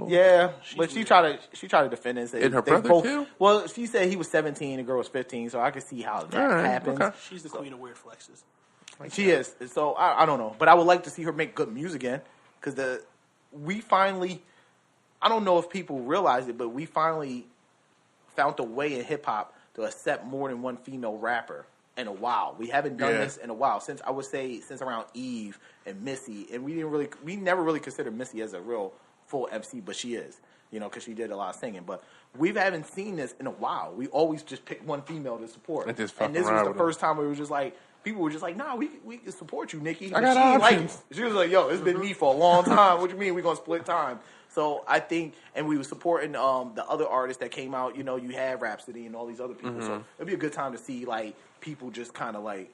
Yeah, but she tried to defend it and say and her brother too? Well, she said he was 17, the girl was 15, so I could see how that happens. Okay. She's the queen of weird flexes. She is. So I don't know, but I would like to see her make good music again because we finally. I don't know if people realize it, but we finally found a way in hip hop to accept more than one female rapper in a while. We haven't done this in a while since around Eve and Missy, and we never really considered Missy as a real full MC, but she is. Because she did a lot of singing. But we haven't seen this in a while. We always just pick one female to support. And this was the first time we were just like, people were just like, nah, we can support you, Nikki. I got options. She was like, yo, it's been me for a long time. What you mean we going to split time? So I think, and we were supporting the other artists that came out. You had Rhapsody and all these other people. So it'd be a good time to see, like, people just kind of like,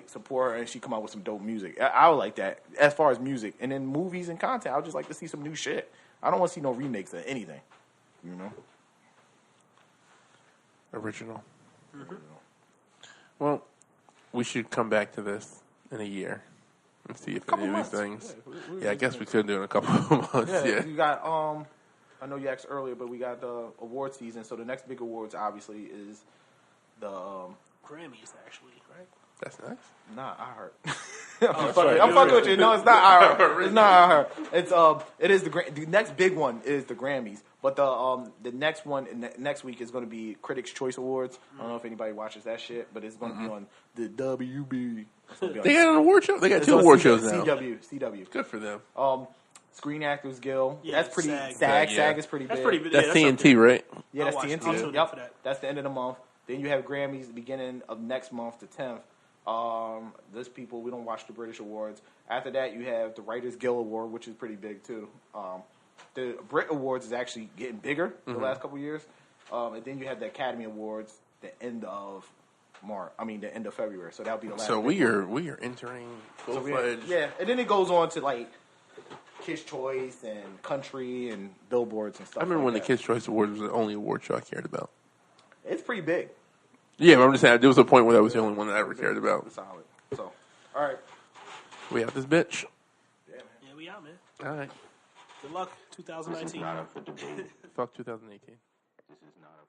support her and she come out with some dope music. I would like that as far as music. And then movies and content, I would just like to see some new shit. I don't want to see no remakes of anything. Original. Well, we should come back to this in a year and see if any of these things. Yeah, I guess we could do it in a couple of months. Yeah. You got, I know you asked earlier, but we got the award season. So the next big awards, obviously, is the Grammys, actually, right? That's nice. Nah, I heard. I'm fucking with you. No, it's not I heard. It's not I heard. It is the next big one is the Grammys, but the next one next week is going to be Critics' Choice Awards. I don't know if anybody watches that shit, but it's going to be on the WB. They got an award show. They got 2 award shows now. CW. Good for them. Screen Actors Guild. Yeah, that's pretty. SAG. SAG is pretty big. That's pretty big. That's TNT, right? Yeah, that's I'll TNT. tune in for that. That's the end of the month. Then you have Grammys the beginning of next month, the 10th. This people, we don't watch the British Awards. After that, you have the Writers Guild Award, which is pretty big too. The Brit Awards is actually getting bigger the last couple of years. And then you have the Academy Awards the end of the end of February. So that'll be the last. So we are entering full-fledged. Yeah, and then it goes on to like Kids' Choice and Country and Billboards and stuff. I remember when the Kids' Choice Awards was the only award show I cared about. It's pretty big. Yeah, but I'm just saying, there was a point where that was the only one that I ever cared about. Solid. So, all right. We out this bitch. Yeah, we out, man. All right. Good luck, 2019. Fuck 2018. This is not a